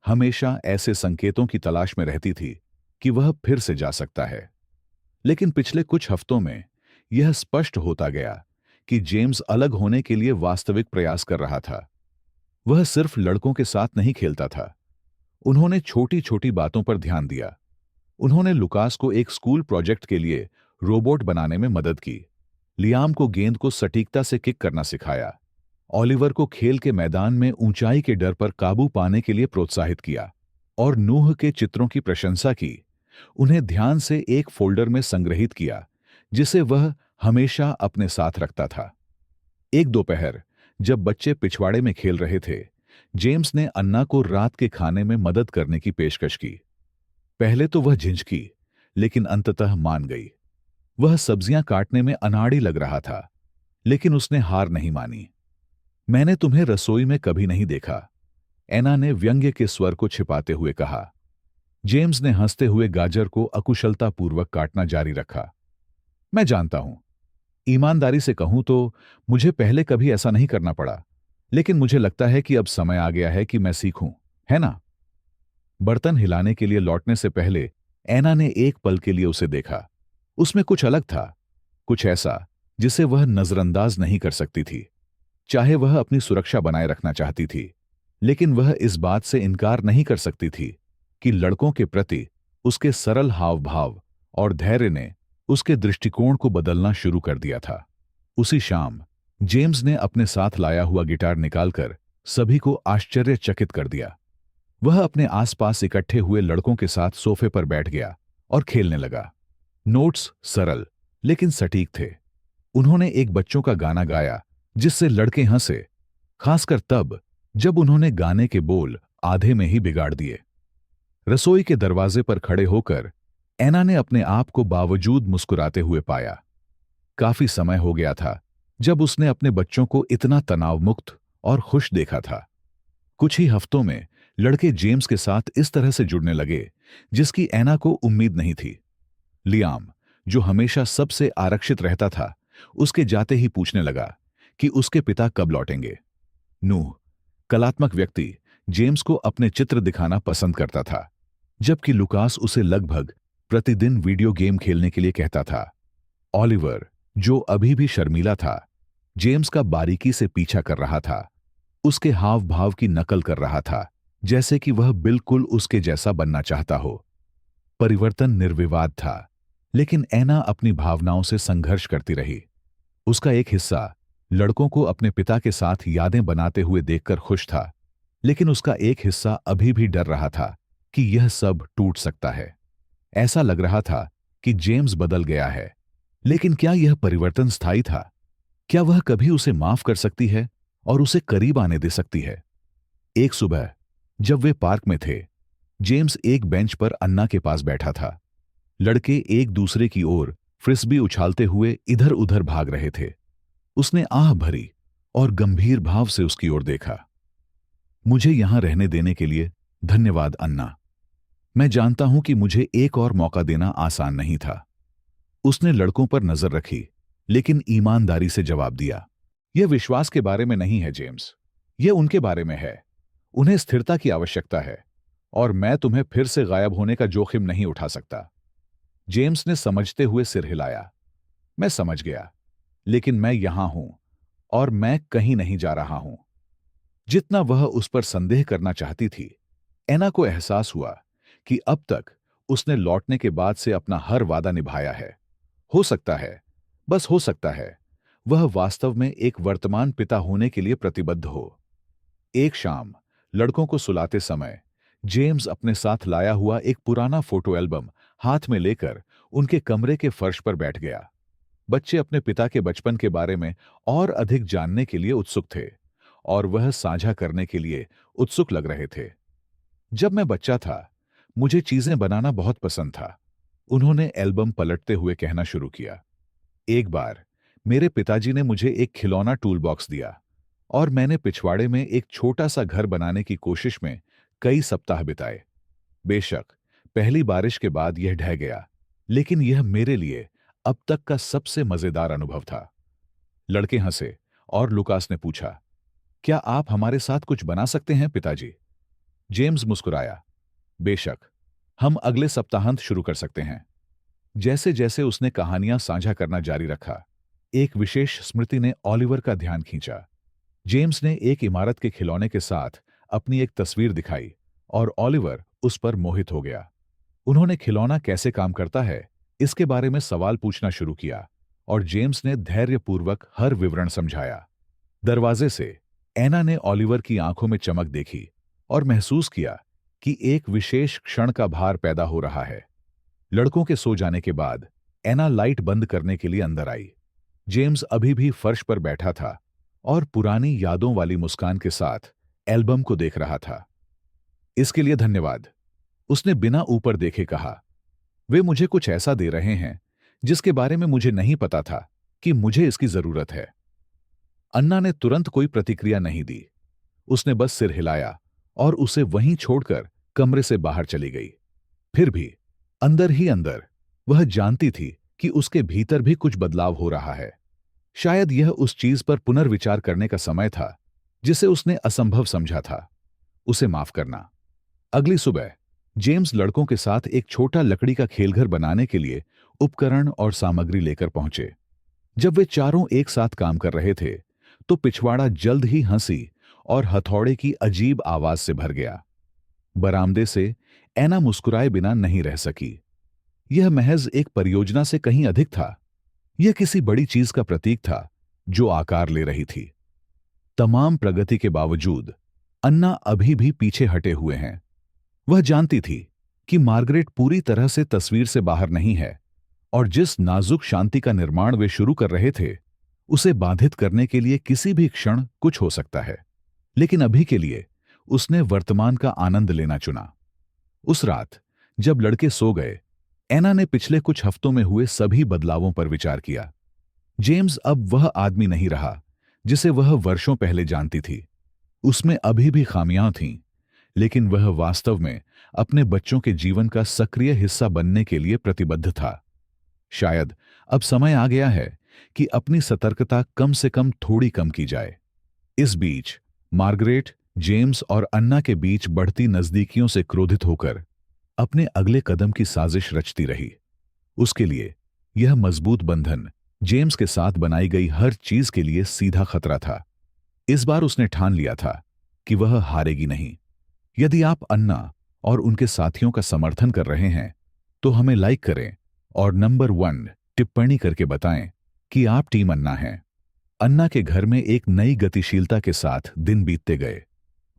हमेशा ऐसे संकेतों की तलाश में रहती थी कि वह फिर से जा सकता है। लेकिन पिछले कुछ हफ्तों में यह स्पष्ट होता गया कि जेम्स अलग होने के लिए वास्तविक प्रयास कर रहा था। वह सिर्फ लड़कों के साथ नहीं खेलता था। उन्होंने छोटी छोटी बातों पर ध्यान दिया। उन्होंने लुकास को एक स्कूल प्रोजेक्ट के लिए रोबोट बनाने में मदद की, लियाम को गेंद को सटीकता से किक करना सिखाया, ओलिवर को खेल के मैदान में ऊंचाई के डर पर काबू पाने के लिए प्रोत्साहित किया और नूह के चित्रों की प्रशंसा की। उन्हें ध्यान से एक फोल्डर में संग्रहित किया जिसे वह हमेशा अपने साथ रखता था। एक दोपहर जब बच्चे पिछवाड़े में खेल रहे थे, जेम्स ने अन्ना को रात के खाने में मदद करने की पेशकश की। पहले तो वह झिझकी, लेकिन अंततः मान गई। वह सब्जियां काटने में अनाड़ी लग रहा था, लेकिन उसने हार नहीं मानी। मैंने तुम्हें रसोई में कभी नहीं देखा, एना ने व्यंग्य के स्वर को छिपाते हुए कहा। जेम्स ने हंसते हुए गाजर को अकुशलतापूर्वक काटना जारी रखा। मैं जानता हूं, ईमानदारी से कहूं तो मुझे पहले कभी ऐसा नहीं करना पड़ा, लेकिन मुझे लगता है कि अब समय आ गया है कि मैं सीखूं, है ना? बर्तन हिलाने के लिए लौटने से पहले एना ने एक पल के लिए उसे देखा। उसमें कुछ अलग था, कुछ ऐसा जिसे वह नजरअंदाज नहीं कर सकती थी। चाहे वह अपनी सुरक्षा बनाए रखना चाहती थी, लेकिन वह इस बात से इनकार नहीं कर सकती थी कि लड़कों के प्रति उसके सरल हाव भाव और धैर्य ने उसके दृष्टिकोण को बदलना शुरू कर दिया था। उसी शाम जेम्स ने अपने साथ लाया हुआ गिटार निकालकर सभी को आश्चर्यचकित कर दिया। वह अपने आसपास इकट्ठे हुए लड़कों के साथ सोफे पर बैठ गया और खेलने लगा। नोट्स सरल लेकिन सटीक थे। उन्होंने एक बच्चों का गाना गाया जिससे लड़के हंसे, खासकर तब जब उन्होंने गाने के बोल आधे में ही बिगाड़ दिए। रसोई के दरवाजे पर खड़े होकर एना ने अपने आप को बावजूद मुस्कुराते हुए पाया। काफी समय हो गया था जब उसने अपने बच्चों को इतना तनाव मुक्त और खुश देखा था। कुछ ही हफ्तों में लड़के जेम्स के साथ इस तरह से जुड़ने लगे जिसकी एना को उम्मीद नहीं थी। लियाम, जो हमेशा सबसे आरक्षित रहता था, उसके जाते ही पूछने लगा कि उसके पिता कब लौटेंगे। नूह, कलात्मक व्यक्ति, जेम्स को अपने चित्र दिखाना पसंद करता था, जबकि लुकास उसे लगभग प्रतिदिन वीडियो गेम खेलने के लिए कहता था। ओलिवर, जो अभी भी शर्मीला था, जेम्स का बारीकी से पीछा कर रहा था, उसके हाव भाव की नकल कर रहा था, जैसे कि वह बिल्कुल उसके जैसा बनना चाहता हो। परिवर्तन निर्विवाद था, लेकिन एना अपनी भावनाओं से संघर्ष करती रही। उसका एक हिस्सा लड़कों को अपने पिता के साथ यादें बनाते हुए देखकर खुश था, लेकिन उसका एक हिस्सा अभी भी डर रहा था कि यह सब टूट सकता है। ऐसा लग रहा था कि जेम्स बदल गया है, लेकिन क्या यह परिवर्तन स्थायी था? क्या वह कभी उसे माफ कर सकती है और उसे करीब आने दे सकती है? एक सुबह जब वे पार्क में थे, जेम्स एक बेंच पर अन्ना के पास बैठा था। लड़के एक दूसरे की ओर फ्रिस्बी उछालते हुए इधर उधर भाग रहे थे। उसने आह भरी और गंभीर भाव से उसकी ओर देखा। मुझे यहां रहने देने के लिए धन्यवाद अन्ना। मैं जानता हूं कि मुझे एक और मौका देना आसान नहीं था। उसने लड़कों पर नजर रखी, लेकिन ईमानदारी से जवाब दिया, यह विश्वास के बारे में नहीं है जेम्स, यह उनके बारे में है। उन्हें स्थिरता की आवश्यकता है और मैं तुम्हें फिर से गायब होने का जोखिम नहीं उठा सकता। जेम्स ने समझते हुए सिर हिलाया। मैं समझ गया, लेकिन मैं यहां हूं और मैं कहीं नहीं जा रहा हूं। जितना वह उस पर संदेह करना चाहती थी, एना को एहसास हुआ कि अब तक उसने लौटने के बाद से अपना हर वादा निभाया है। हो सकता है, बस हो सकता है, वह वास्तव में एक वर्तमान पिता होने के लिए प्रतिबद्ध हो। एक शाम लड़कों को सुलाते समय जेम्स अपने साथ लाया हुआ एक पुराना फोटो एल्बम हाथ में लेकर उनके कमरे के फर्श पर बैठ गया। बच्चे अपने पिता के बचपन के बारे में और अधिक जानने के लिए उत्सुक थे और वह साझा करने के लिए उत्सुक लग रहे थे। जब मैं बच्चा था, मुझे चीजें बनाना बहुत पसंद था, उन्होंने एल्बम पलटते हुए कहना शुरू किया। एक बार मेरे पिताजी ने मुझे एक खिलौना टूल बॉक्स दिया और मैंने पिछवाड़े में एक छोटा सा घर बनाने की कोशिश में कई सप्ताह बिताए। बेशक पहली बारिश के बाद यह ढह गया, लेकिन यह मेरे लिए अब तक का सबसे मजेदार अनुभव था। लड़के हंसे और लुकास ने पूछा, क्या आप हमारे साथ कुछ बना सकते हैं पिताजी? जेम्स मुस्कुराया, बेशक, हम अगले सप्ताहांत शुरू कर सकते हैं। जैसे जैसे उसने कहानियां साझा करना जारी रखा, एक विशेष स्मृति ने ऑलिवर का ध्यान खींचा। जेम्स ने एक इमारत के खिलौने के साथ अपनी एक तस्वीर दिखाई और ऑलिवर उस पर मोहित हो गया। उन्होंने खिलौना कैसे काम करता है, इसके बारे में सवाल पूछना शुरू किया और जेम्स ने धैर्यपूर्वक हर विवरण समझाया। दरवाजे से एना ने ऑलिवर की आंखों में चमक देखी और महसूस किया कि एक विशेष क्षण का भार पैदा हो रहा है। लड़कों के सो जाने के बाद एना लाइट बंद करने के लिए अंदर आई। जेम्स अभी भी फर्श पर बैठा था और पुरानी यादों वाली मुस्कान के साथ एल्बम को देख रहा था। इसके लिए धन्यवाद, उसने बिना ऊपर देखे कहा। वे मुझे कुछ ऐसा दे रहे हैं जिसके बारे में मुझे नहीं पता था कि मुझे इसकी जरूरत है। अन्ना ने तुरंत कोई प्रतिक्रिया नहीं दी। उसने बस सिर हिलाया और उसे वहीं छोड़कर कमरे से बाहर चली गई। फिर भी अंदर ही अंदर वह जानती थी कि उसके भीतर भी कुछ बदलाव हो रहा है। शायद यह उस चीज पर पुनर्विचार करने का समय था जिसे उसने असंभव समझा था, उसे माफ करना। अगली सुबह जेम्स लड़कों के साथ एक छोटा लकड़ी का खेलघर बनाने के लिए उपकरण और सामग्री लेकर पहुंचे। जब वे चारों एक साथ काम कर रहे थे तो पिछवाड़ा जल्द ही हंसी और हथौड़े की अजीब आवाज से भर गया। बरामदे से एना मुस्कुराए बिना नहीं रह सकी। यह महज एक परियोजना से कहीं अधिक था। यह किसी बड़ी चीज का प्रतीक था जो आकार ले रही थी। तमाम प्रगति के बावजूद अन्ना अभी भी पीछे हटे हुए हैं। वह जानती थी कि मार्गरेट पूरी तरह से तस्वीर से बाहर नहीं है और जिस नाजुक शांति का निर्माण वे शुरू कर रहे थे उसे बाधित करने के लिए किसी भी क्षण कुछ हो सकता है। लेकिन अभी के लिए उसने वर्तमान का आनंद लेना चुना। उस रात जब लड़के सो गए, एना ने पिछले कुछ हफ्तों में हुए सभी बदलावों पर विचार किया। जेम्स अब वह आदमी नहीं रहा जिसे वह वर्षों पहले जानती थी। उसमें अभी भी खामियां थीं, लेकिन वह वास्तव में अपने बच्चों के जीवन का सक्रिय हिस्सा बनने के लिए प्रतिबद्ध था। शायद अब समय आ गया है कि अपनी सतर्कता कम से कम थोड़ी कम की जाए। इस बीच मार्गरेट, जेम्स और अन्ना के बीच बढ़ती नजदीकियों से क्रोधित होकर अपने अगले कदम की साजिश रचती रही। उसके लिए यह मजबूत बंधन जेम्स के साथ बनाई गई हर चीज के लिए सीधा खतरा था। इस बार उसने ठान लिया था कि वह हारेगी नहीं। यदि आप अन्ना और उनके साथियों का समर्थन कर रहे हैं तो हमें लाइक करें और नंबर 1 टिप्पणी करके बताएं कि आप टीम अन्ना हैं। अन्ना के घर में एक नई गतिशीलता के साथ दिन बीतते गए।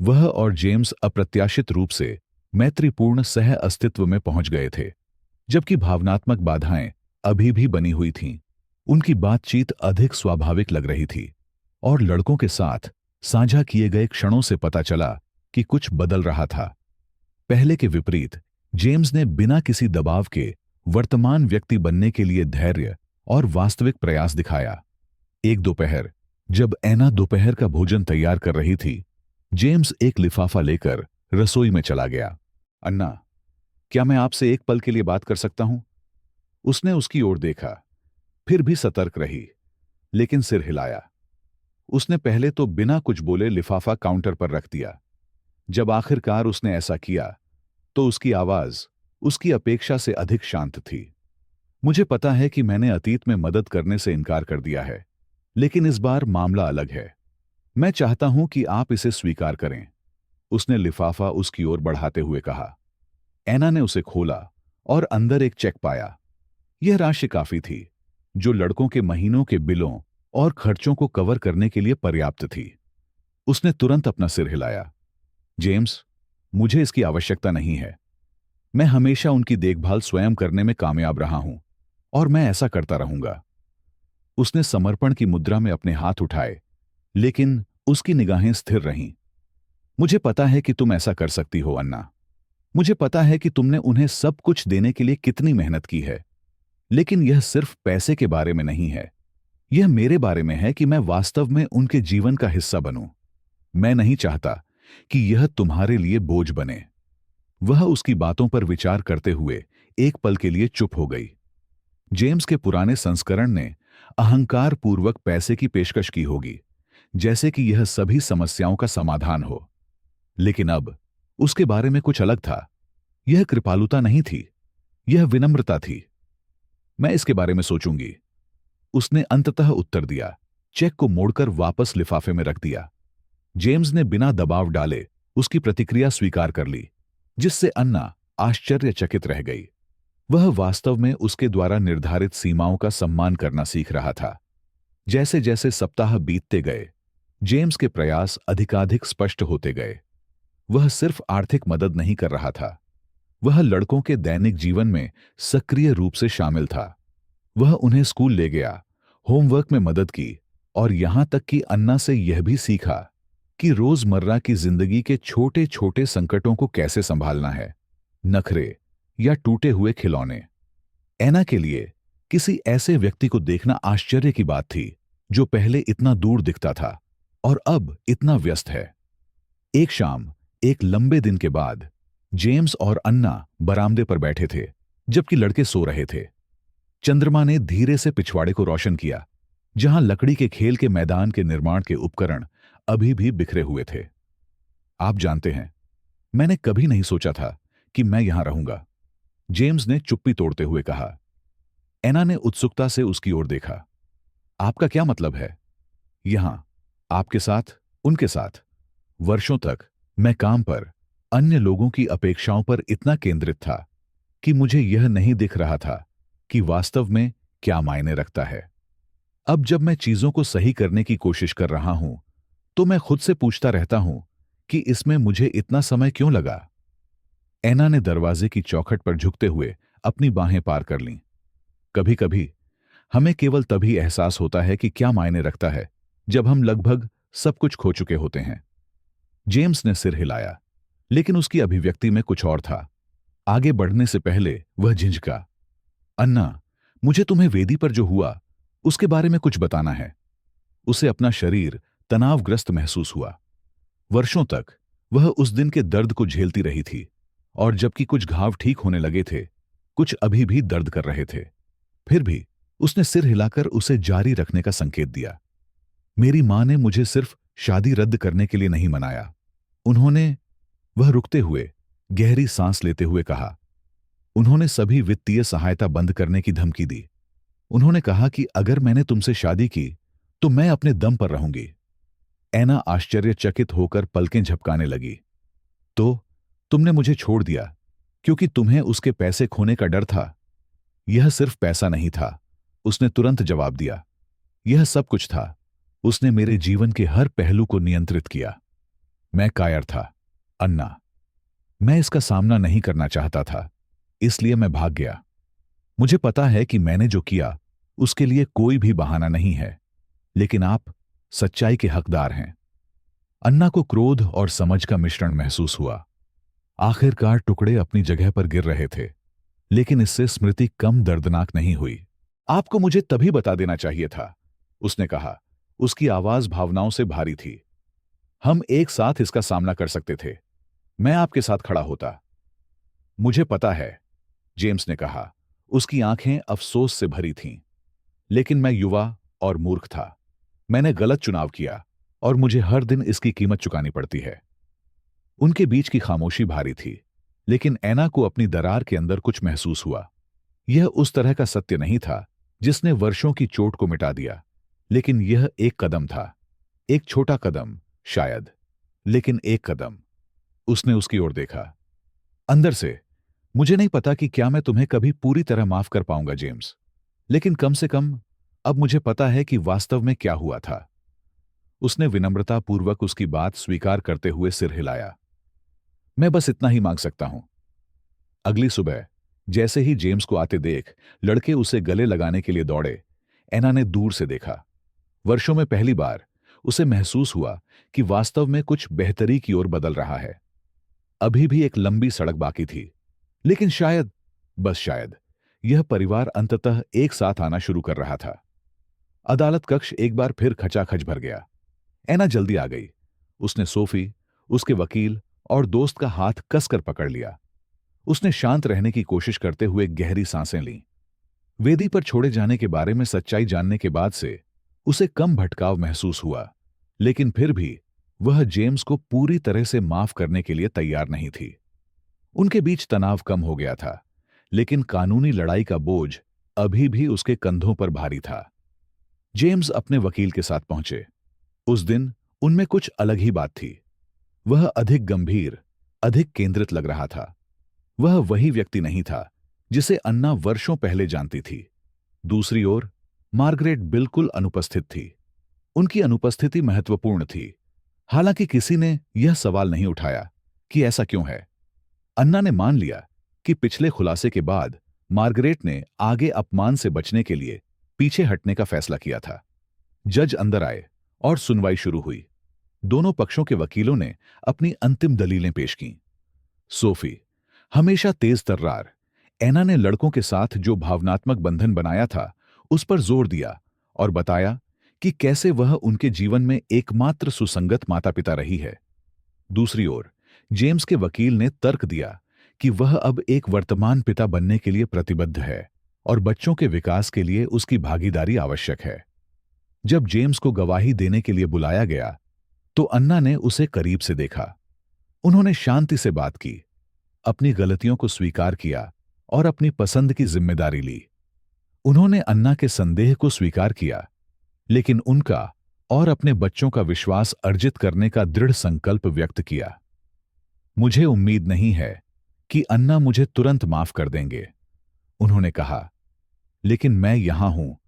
वह और जेम्स अप्रत्याशित रूप से मैत्रीपूर्ण सह अस्तित्व में पहुंच गए थे, जबकि भावनात्मक बाधाएं अभी भी बनी हुई थीं। उनकी बातचीत अधिक स्वाभाविक लग रही थी और लड़कों के साथ साझा किए गए क्षणों से पता चला कि कुछ बदल रहा था। पहले के विपरीत जेम्स ने बिना किसी दबाव के वर्तमान व्यक्ति बनने के लिए धैर्य और वास्तविक प्रयास दिखाया। एक दोपहर जब एना दोपहर का भोजन तैयार कर रही थी, जेम्स एक लिफाफा लेकर रसोई में चला गया। अन्ना, क्या मैं आपसे एक पल के लिए बात कर सकता हूं? उसने उसकी ओर देखा, फिर भी सतर्क रही, लेकिन सिर हिलाया। उसने पहले तो बिना कुछ बोले लिफाफा काउंटर पर रख दिया। जब आखिरकार उसने ऐसा किया तो उसकी आवाज उसकी अपेक्षा से अधिक शांत थी। मुझे पता है कि मैंने अतीत में मदद करने से इनकार कर दिया है, लेकिन इस बार मामला अलग है। मैं चाहता हूं कि आप इसे स्वीकार करें, उसने लिफाफा उसकी ओर बढ़ाते हुए कहा। एना ने उसे खोला और अंदर एक चेक पाया। यह राशि काफी थी, जो लड़कों के महीनों के बिलों और खर्चों को कवर करने के लिए पर्याप्त थी। उसने तुरंत अपना सिर हिलाया। जेम्स, मुझे इसकी आवश्यकता नहीं है। मैं हमेशा उनकी देखभाल स्वयं करने में कामयाब रहा हूं और मैं ऐसा करता रहूंगा। उसने समर्पण की मुद्रा में अपने हाथ उठाए, लेकिन उसकी निगाहें स्थिर रहीं। मुझे पता है कि तुम ऐसा कर सकती हो अन्ना। मुझे पता है कि तुमने उन्हें सब कुछ देने के लिए कितनी मेहनत की है, लेकिन यह सिर्फ पैसे के बारे में नहीं है। यह मेरे बारे में है कि मैं वास्तव में उनके जीवन का हिस्सा बनूं। मैं नहीं चाहता कि यह तुम्हारे लिए बोझ बने। वह उसकी बातों पर विचार करते हुए एक पल के लिए चुप हो गई। जेम्स के पुराने संस्करण ने अहंकार पूर्वक पैसे की पेशकश की होगी, जैसे कि यह सभी समस्याओं का समाधान हो। लेकिन अब उसके बारे में कुछ अलग था। यह कृपालुता नहीं थी, यह विनम्रता थी। मैं इसके बारे में सोचूंगी, उसने अंततः उत्तर दिया। चेक को मोड़कर वापस लिफाफे में रख दिया। जेम्स ने बिना दबाव डाले उसकी प्रतिक्रिया स्वीकार कर ली, जिससे अन्ना आश्चर्यचकित रह गई। वह वास्तव में उसके द्वारा निर्धारित सीमाओं का सम्मान करना सीख रहा था। जैसे जैसे सप्ताह बीतते गए, जेम्स के प्रयास अधिकाधिक स्पष्ट होते गए। वह सिर्फ आर्थिक मदद नहीं कर रहा था, वह लड़कों के दैनिक जीवन में सक्रिय रूप से शामिल था। वह उन्हें स्कूल ले गया, होमवर्क में मदद की और यहां तक कि अन्ना से यह भी सीखा कि रोजमर्रा की जिंदगी के छोटे छोटे संकटों को कैसे संभालना है। नखरे या टूटे हुए खिलौने। ऐना के लिए किसी ऐसे व्यक्ति को देखना आश्चर्य की बात थी, जो पहले इतना दूर दिखता था और अब इतना व्यस्त है। एक शाम, एक लंबे दिन के बाद, जेम्स और अन्ना बरामदे पर बैठे थे, जबकि लड़के सो रहे थे। चंद्रमा ने धीरे से पिछवाड़े को रोशन किया, जहां लकड़ी के खेल के मैदान के निर्माण के उपकरण अभी भी बिखरे हुए थे। आप जानते हैं, मैंने कभी नहीं सोचा था कि मैं यहां रहूंगा, जेम्स ने चुप्पी तोड़ते हुए कहा। एना ने उत्सुकता से उसकी ओर देखा। आपका क्या मतलब है? यहां, आपके साथ, उनके साथ? वर्षों तक मैं काम पर, अन्य लोगों की अपेक्षाओं पर इतना केंद्रित था कि मुझे यह नहीं दिख रहा था कि वास्तव में क्या मायने रखता है। अब जब मैं चीजों को सही करने की कोशिश कर रहा हूं, तो मैं खुद से पूछता रहता हूं कि इसमें मुझे इतना समय क्यों लगा। एना ने दरवाजे की चौखट पर झुकते हुए अपनी बाहें पार कर लीं। कभी कभी हमें केवल तभी एहसास होता है कि क्या मायने रखता है जब हम लगभग सब कुछ खो चुके होते हैं। जेम्स ने सिर हिलाया, लेकिन उसकी अभिव्यक्ति में कुछ और था। आगे बढ़ने से पहले वह झिझका। अन्ना, मुझे तुम्हें वेदी पर जो हुआ उसके बारे में कुछ बताना है। उसे अपना शरीर तनावग्रस्त महसूस हुआ। वर्षों तक वह उस दिन के दर्द को झेलती रही थी, और जबकि कुछ घाव ठीक होने लगे थे, कुछ अभी भी दर्द कर रहे थे। फिर भी उसने सिर हिलाकर उसे जारी रखने का संकेत दिया। मेरी मां ने मुझे सिर्फ शादी रद्द करने के लिए नहीं मनाया, उन्होंने, वह रुकते हुए गहरी सांस लेते हुए कहा, उन्होंने सभी वित्तीय सहायता बंद करने की धमकी दी। उन्होंने कहा कि अगर मैंने तुमसे शादी की तो मैं अपने दम पर रहूंगी। ऐना आश्चर्यचकित होकर पलकें झपकाने लगी। तो तुमने मुझे छोड़ दिया क्योंकि तुम्हें उसके पैसे खोने का डर था? यह सिर्फ पैसा नहीं था, उसने तुरंत जवाब दिया। यह सब कुछ था। उसने मेरे जीवन के हर पहलू को नियंत्रित किया। मैं कायर था, अन्ना। मैं इसका सामना नहीं करना चाहता था, इसलिए मैं भाग गया। मुझे पता है कि मैंने जो किया उसके लिए कोई भी बहाना नहीं है, लेकिन आप सच्चाई के हकदार हैं। अन्ना को क्रोध और समझ का मिश्रण महसूस हुआ। आखिरकार टुकड़े अपनी जगह पर गिर रहे थे, लेकिन इससे स्मृति कम दर्दनाक नहीं हुई। आपको मुझे तभी बता देना चाहिए था, उसने कहा। उसकी आवाज भावनाओं से भारी थी। हम एक साथ इसका सामना कर सकते थे। मैं आपके साथ खड़ा होता। मुझे पता है, जेम्स ने कहा। उसकी आंखें अफसोस से भरी थीं। लेकिन मैं युवा और मूर्ख था। मैंने गलत चुनाव किया और मुझे हर दिन इसकी कीमत चुकानी पड़ती है। उनके बीच की खामोशी भारी थी, लेकिन ऐना को अपनी दरार के अंदर कुछ महसूस हुआ। यह उस तरह का सत्य नहीं था जिसने वर्षों की चोट को मिटा दिया, लेकिन यह एक कदम था। एक छोटा कदम, शायद, लेकिन एक कदम। उसने उसकी ओर देखा। अंदर से, मुझे नहीं पता कि क्या मैं तुम्हें कभी पूरी तरह माफ कर पाऊंगा जेम्स, लेकिन कम से कम अब मुझे पता है कि वास्तव में क्या हुआ था। उसने विनम्रतापूर्वक उसकी बात स्वीकार करते हुए सिर हिलाया। मैं बस इतना ही मांग सकता हूं। अगली सुबह जैसे ही जेम्स को आते देख लड़के उसे गले लगाने के लिए दौड़े, ऐना ने दूर से देखा। वर्षों में पहली बार उसे महसूस हुआ कि वास्तव में कुछ बेहतरी की ओर बदल रहा है। अभी भी एक लंबी सड़क बाकी थी, लेकिन शायद, बस शायद, यह परिवार अंततः एक साथ आना शुरू कर रहा था। अदालत कक्ष एक बार फिर खचाखच भर गया। ऐना जल्दी आ गई। उसने सोफी, उसके वकील और दोस्त का हाथ कसकर पकड़ लिया। उसने शांत रहने की कोशिश करते हुए गहरी सांसें लीं। वेदी पर छोड़े जाने के बारे में सच्चाई जानने के बाद से उसे कम भटकाव महसूस हुआ, लेकिन फिर भी वह जेम्स को पूरी तरह से माफ करने के लिए तैयार नहीं थी। उनके बीच तनाव कम हो गया था, लेकिन कानूनी लड़ाई का बोझ अभी भी उसके कंधों पर भारी था। जेम्स अपने वकील के साथ पहुंचे। उस दिन उनमें कुछ अलग ही बात थी। वह अधिक गंभीर, अधिक केंद्रित लग रहा था। वह वही व्यक्ति नहीं था जिसे अन्ना वर्षों पहले जानती थी। दूसरी ओर मार्गरेट बिल्कुल अनुपस्थित थी। उनकी अनुपस्थिति महत्वपूर्ण थी। हालांकि किसी ने यह सवाल नहीं उठाया कि ऐसा क्यों है। अन्ना ने मान लिया कि पिछले खुलासे के बाद मार्गरेट ने आगे अपमान से बचने के लिए पीछे हटने का फैसला किया था। जज अंदर आए और सुनवाई शुरू हुई। दोनों पक्षों के वकीलों ने अपनी अंतिम दलीलें पेश कीं। सोफी, हमेशा तेज तर्रार, एना ने लड़कों के साथ जो भावनात्मक बंधन बनाया था उस पर जोर दिया और बताया कि कैसे वह उनके जीवन में एकमात्र सुसंगत माता-पिता रही है। दूसरी ओर जेम्स के वकील ने तर्क दिया कि वह अब एक वर्तमान पिता बनने के लिए प्रतिबद्ध है और बच्चों के विकास के लिए उसकी भागीदारी आवश्यक है। जब जेम्स को गवाही देने के लिए बुलाया गया तो अन्ना ने उसे करीब से देखा। उन्होंने शांति से बात की, अपनी गलतियों को स्वीकार किया और अपनी पसंद की जिम्मेदारी ली। उन्होंने अन्ना के संदेह को स्वीकार किया, लेकिन उनका और अपने बच्चों का विश्वास अर्जित करने का दृढ़ संकल्प व्यक्त किया। मुझे उम्मीद नहीं है कि अन्ना मुझे तुरंत माफ कर देंगे, उन्होंने कहा, लेकिन मैं यहां हूं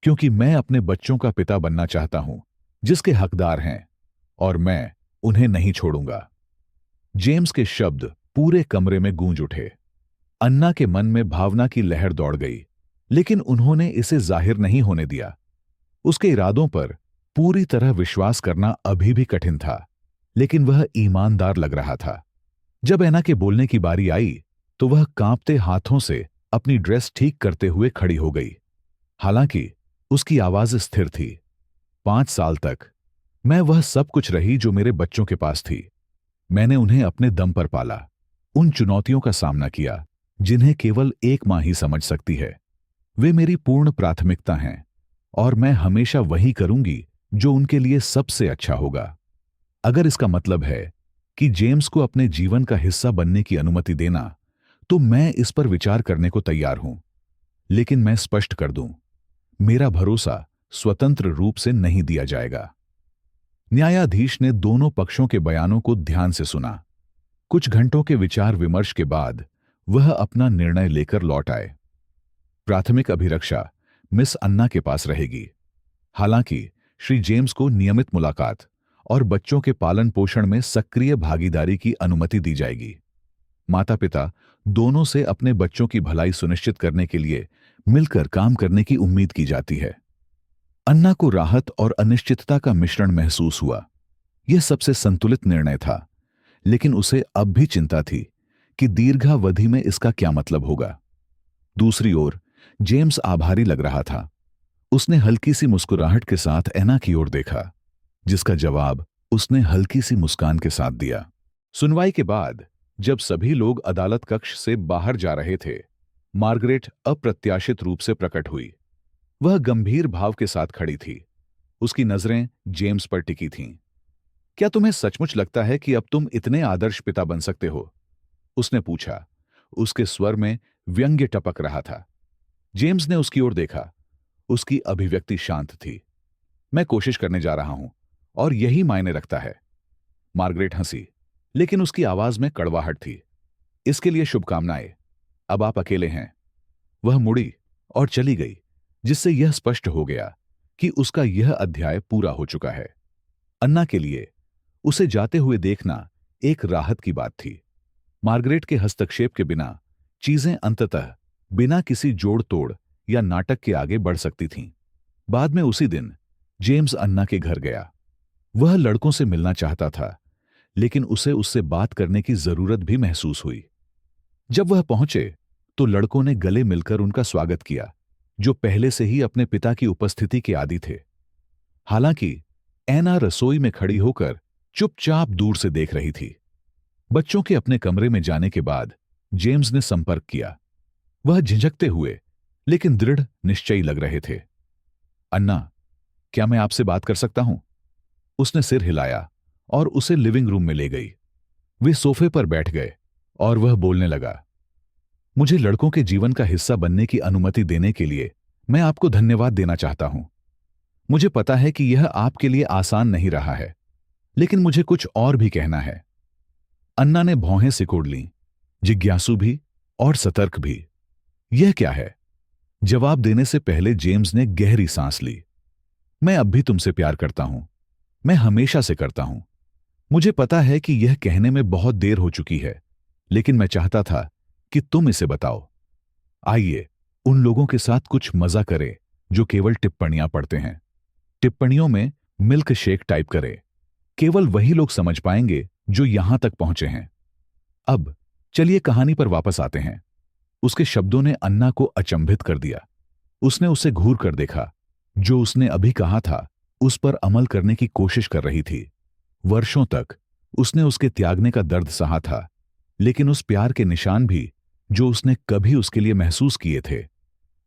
क्योंकि मैं अपने बच्चों का पिता बनना चाहता हूं जिसके हकदार हैं, और मैं उन्हें नहीं छोड़ूंगा। जेम्स के शब्द पूरे कमरे में गूंज उठे। अन्ना के मन में भावना की लहर दौड़ गई, लेकिन उन्होंने इसे जाहिर नहीं होने दिया। उसके इरादों पर पूरी तरह विश्वास करना अभी भी कठिन था, लेकिन वह ईमानदार लग रहा था। जब एना के बोलने की बारी आई तो वह कांपते हाथों से अपनी ड्रेस ठीक करते हुए खड़ी हो गई। हालांकि उसकी आवाज स्थिर थी। 5 साल तक मैं वह सब कुछ रही जो मेरे बच्चों के पास थी। मैंने उन्हें अपने दम पर पाला, उन चुनौतियों का सामना किया जिन्हें केवल एक मां ही समझ सकती है। वे मेरी पूर्ण प्राथमिकता हैं और मैं हमेशा वही करूंगी जो उनके लिए सबसे अच्छा होगा। अगर इसका मतलब है कि जेम्स को अपने जीवन का हिस्सा बनने की अनुमति देना, तो मैं इस पर विचार करने को तैयार हूं। लेकिन मैं स्पष्ट कर दूं, मेरा भरोसा स्वतंत्र रूप से नहीं दिया जाएगा। न्यायाधीश ने दोनों पक्षों के बयानों को ध्यान से सुना। कुछ घंटों के विचार विमर्श के बाद वह अपना निर्णय लेकर लौट आए। प्राथमिक अभिरक्षा मिस अन्ना के पास रहेगी। हालांकि श्री जेम्स को नियमित मुलाकात और बच्चों के पालन पोषण में सक्रिय भागीदारी की अनुमति दी जाएगी। माता-पिता दोनों से अपने बच्चों की भलाई सुनिश्चित करने के लिए मिलकर काम करने की उम्मीद की जाती है। अन्ना को राहत और अनिश्चितता का मिश्रण महसूस हुआ। यह सबसे संतुलित निर्णय था, लेकिन उसे अब भी चिंता थी कि दीर्घावधि में इसका क्या मतलब होगा। दूसरी ओर जेम्स आभारी लग रहा था। उसने हल्की सी मुस्कुराहट के साथ एना की ओर देखा, जिसका जवाब उसने हल्की सी मुस्कान के साथ दिया। सुनवाई के बाद जब सभी लोग अदालत कक्ष से बाहर जा रहे थे, मार्गरेट अप्रत्याशित रूप से प्रकट हुई। वह गंभीर भाव के साथ खड़ी थी। उसकी नजरें जेम्स पर टिकी थीं। क्या तुम्हें सचमुच लगता है कि अब तुम इतने आदर्श पिता बन सकते हो? उसने पूछा। उसके स्वर में व्यंग्य टपक रहा था। जेम्स ने उसकी ओर देखा। उसकी अभिव्यक्ति शांत थी। मैं कोशिश करने जा रहा हूं और यही मायने रखता है। मार्गरेट हंसी, लेकिन उसकी आवाज में कड़वाहट थी। इसके लिए शुभकामनाएं। अब आप अकेले हैं। वह मुड़ी और चली गई, जिससे यह स्पष्ट हो गया कि उसका यह अध्याय पूरा हो चुका है। अन्ना के लिए उसे जाते हुए देखना एक राहत की बात थी। मार्गरेट के हस्तक्षेप के बिना चीजें अंततः बिना किसी जोड़ तोड़ या नाटक के आगे बढ़ सकती थीं। बाद में उसी दिन जेम्स अन्ना के घर गया। वह लड़कों से मिलना चाहता था, लेकिन उसे उससे बात करने की जरूरत भी महसूस हुई। जब वह पहुंचे तो लड़कों ने गले मिलकर उनका स्वागत किया, जो पहले से ही अपने पिता की उपस्थिति के आदी थे। हालांकि एना रसोई में खड़ी होकर चुपचाप दूर से देख रही थी। बच्चों के अपने कमरे में जाने के बाद जेम्स ने संपर्क किया। वह झिझकते हुए लेकिन दृढ़ निश्चयी लग रहे थे। अन्ना, क्या मैं आपसे बात कर सकता हूं? उसने सिर हिलाया और उसे लिविंग रूम में ले गई। वे सोफे पर बैठ गए और वह बोलने लगा, मुझे लड़कों के जीवन का हिस्सा बनने की अनुमति देने के लिए मैं आपको धन्यवाद देना चाहता हूं। मुझे पता है कि यह आपके लिए आसान नहीं रहा है, लेकिन मुझे कुछ और भी कहना है। अन्ना ने भौहें सिकोड़ लीं, जिज्ञासु भी और सतर्क भी। यह क्या है? जवाब देने से पहले जेम्स ने गहरी सांस ली। मैं अब भी तुमसे प्यार करता हूं। मैं हमेशा से करता हूं। मुझे पता है कि यह कहने में बहुत देर हो चुकी है, लेकिन मैं चाहता था कि तुम इसे बताओ। आइए उन लोगों के साथ कुछ मजा करें जो केवल टिप्पणियां पढ़ते हैं। टिप्पणियों में मिल्क शेक टाइप करें। केवल वही लोग समझ पाएंगे जो यहां तक पहुंचे हैं। अब चलिए कहानी पर वापस आते हैं। उसके शब्दों ने अन्ना को अचंभित कर दिया। उसने उसे घूर कर देखा। जो उसने अभी कहा था उस पर अमल करने की कोशिश कर रही थी। वर्षों तक उसने उसके त्यागने का दर्द सहा था, लेकिन उस प्यार के निशान भी जो उसने कभी उसके लिए महसूस किए थे।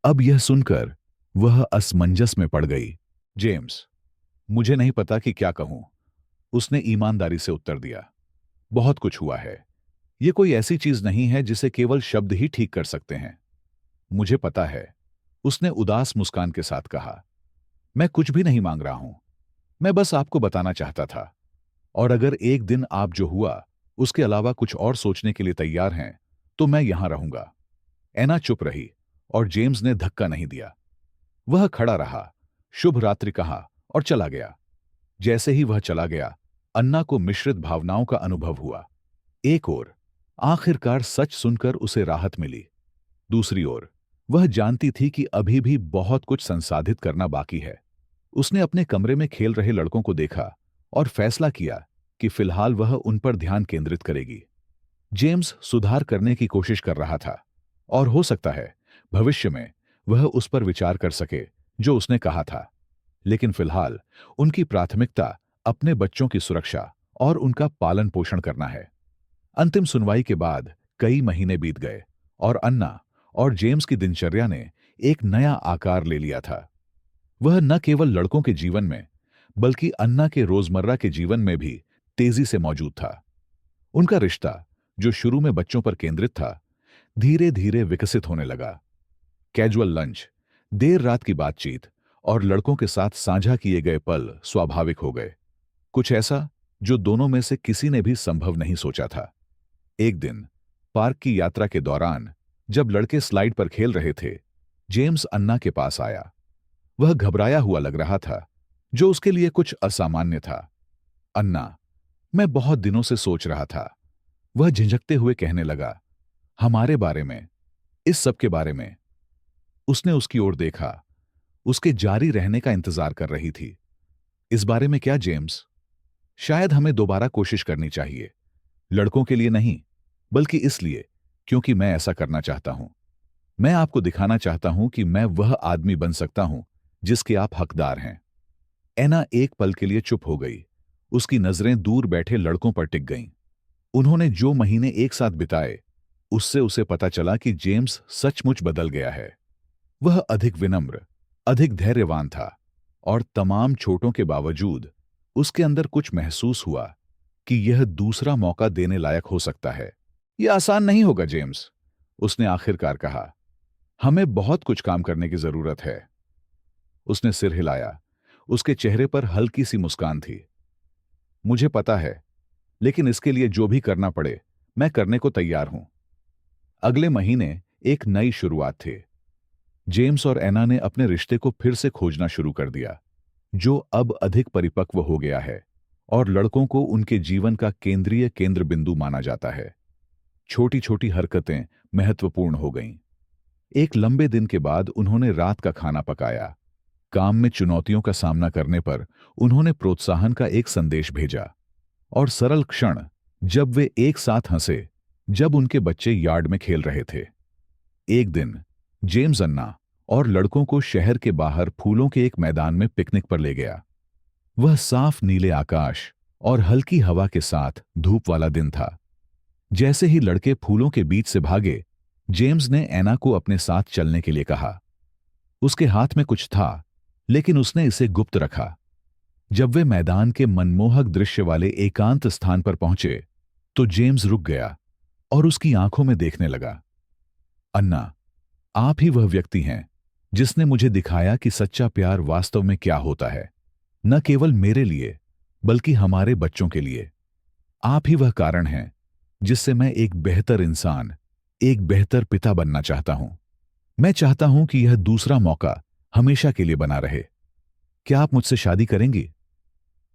अब यह सुनकर वह असमंजस में पड़ गई। जेम्स, मुझे नहीं पता कि क्या कहूं, उसने ईमानदारी से उत्तर दिया। बहुत कुछ हुआ है। यह कोई ऐसी चीज नहीं है जिसे केवल शब्द ही ठीक कर सकते हैं। मुझे पता है, उसने उदास मुस्कान के साथ कहा। मैं कुछ भी नहीं मांग रहा हूं। मैं बस आपको बताना चाहता था। और अगर एक दिन आप जो हुआ उसके अलावा कुछ और सोचने के लिए तैयार हैं, तो मैं यहां रहूंगा। एना चुप रही और जेम्स ने धक्का नहीं दिया। वह खड़ा रहा, शुभ रात्रि कहा और चला गया। जैसे ही वह चला गया, अन्ना को मिश्रित भावनाओं का अनुभव हुआ। एक ओर आखिरकार सच सुनकर उसे राहत मिली। दूसरी ओर वह जानती थी कि अभी भी बहुत कुछ संसाधित करना बाकी है। उसने अपने कमरे में खेल रहे लड़कों को देखा और फैसला किया कि फिलहाल वह उन पर ध्यान केंद्रित करेगी। जेम्स सुधार करने की कोशिश कर रहा था और हो सकता है भविष्य में वह उस पर विचार कर सके जो उसने कहा था, लेकिन फिलहाल उनकी प्राथमिकता अपने बच्चों की सुरक्षा और उनका पालन पोषण करना है। अंतिम सुनवाई के बाद कई महीने बीत गए और अन्ना और जेम्स की दिनचर्या ने एक नया आकार ले लिया था। वह न केवल लड़कों के जीवन में बल्कि अन्ना के रोजमर्रा के जीवन में भी तेजी से मौजूद था। उनका रिश्ता, जो शुरू में बच्चों पर केंद्रित था, धीरे धीरे विकसित होने लगा। कैजुअल लंच, देर रात की बातचीत और लड़कों के साथ साझा किए गए पल स्वाभाविक हो गए। कुछ ऐसा जो दोनों में से किसी ने भी संभव नहीं सोचा था। एक दिन पार्क की यात्रा के दौरान जब लड़के स्लाइड पर खेल रहे थे, जेम्स अन्ना के पास आया। वह घबराया हुआ लग रहा था, जो उसके लिए कुछ असामान्य था। अन्ना, मैं बहुत दिनों से सोच रहा था, वह झिझकते हुए कहने लगा। हमारे बारे में, इस सब के बारे में। उसने उसकी ओर देखा, उसके जारी रहने का इंतजार कर रही थी। इस बारे में क्या जेम्स? शायद हमें दोबारा कोशिश करनी चाहिए। लड़कों के लिए नहीं, बल्कि इसलिए क्योंकि मैं ऐसा करना चाहता हूं। मैं आपको दिखाना चाहता हूं कि मैं वह आदमी बन सकता हूं जिसके आप हकदार हैं। एना एक पल के लिए चुप हो गई। उसकी नजरें दूर बैठे लड़कों पर टिक गईं। उन्होंने जो महीने एक साथ बिताए, उससे उसे पता चला कि जेम्स सचमुच बदल गया है। वह अधिक विनम्र, अधिक धैर्यवान था और तमाम चोटों के बावजूद उसके अंदर कुछ महसूस हुआ कि यह दूसरा मौका देने लायक हो सकता है। यह आसान नहीं होगा जेम्स, उसने आखिरकार कहा। हमें बहुत कुछ काम करने की जरूरत है। उसने सिर हिलाया। उसके चेहरे पर हल्की सी मुस्कान थी। मुझे पता है, लेकिन इसके लिए जो भी करना पड़े, मैं करने को तैयार हूं। अगले महीने एक नई शुरुआत थी। जेम्स और एना ने अपने रिश्ते को फिर से खोजना शुरू कर दिया, जो अब अधिक परिपक्व हो गया है और लड़कों को उनके जीवन का केंद्रीय केंद्र बिंदु माना जाता है। छोटी छोटी हरकतें महत्वपूर्ण हो गईं। एक लंबे दिन के बाद उन्होंने रात का खाना पकाया। काम में चुनौतियों का सामना करने पर उन्होंने प्रोत्साहन का एक संदेश भेजा। और सरल क्षण जब वे एक साथ हंसे, जब उनके बच्चे यार्ड में खेल रहे थे। एक दिन जेम्स अन्ना और लड़कों को शहर के बाहर फूलों के एक मैदान में पिकनिक पर ले गया। वह साफ नीले आकाश और हल्की हवा के साथ धूप वाला दिन था। जैसे ही लड़के फूलों के बीच से भागे, जेम्स ने एना को अपने साथ चलने के लिए कहा। उसके हाथ में कुछ था, लेकिन उसने इसे गुप्त रखा। जब वे मैदान के मनमोहक दृश्य वाले एकांत स्थान पर पहुंचे, तो जेम्स रुक गया और उसकी आंखों में देखने लगा। अन्ना, आप ही वह व्यक्ति हैं जिसने मुझे दिखाया कि सच्चा प्यार वास्तव में क्या होता है, न केवल मेरे लिए बल्कि हमारे बच्चों के लिए। आप ही वह कारण हैं जिससे मैं एक बेहतर इंसान, एक बेहतर पिता बनना चाहता हूं। मैं चाहता हूं कि यह दूसरा मौका हमेशा के लिए बना रहे। क्या आप मुझसे शादी करेंगी?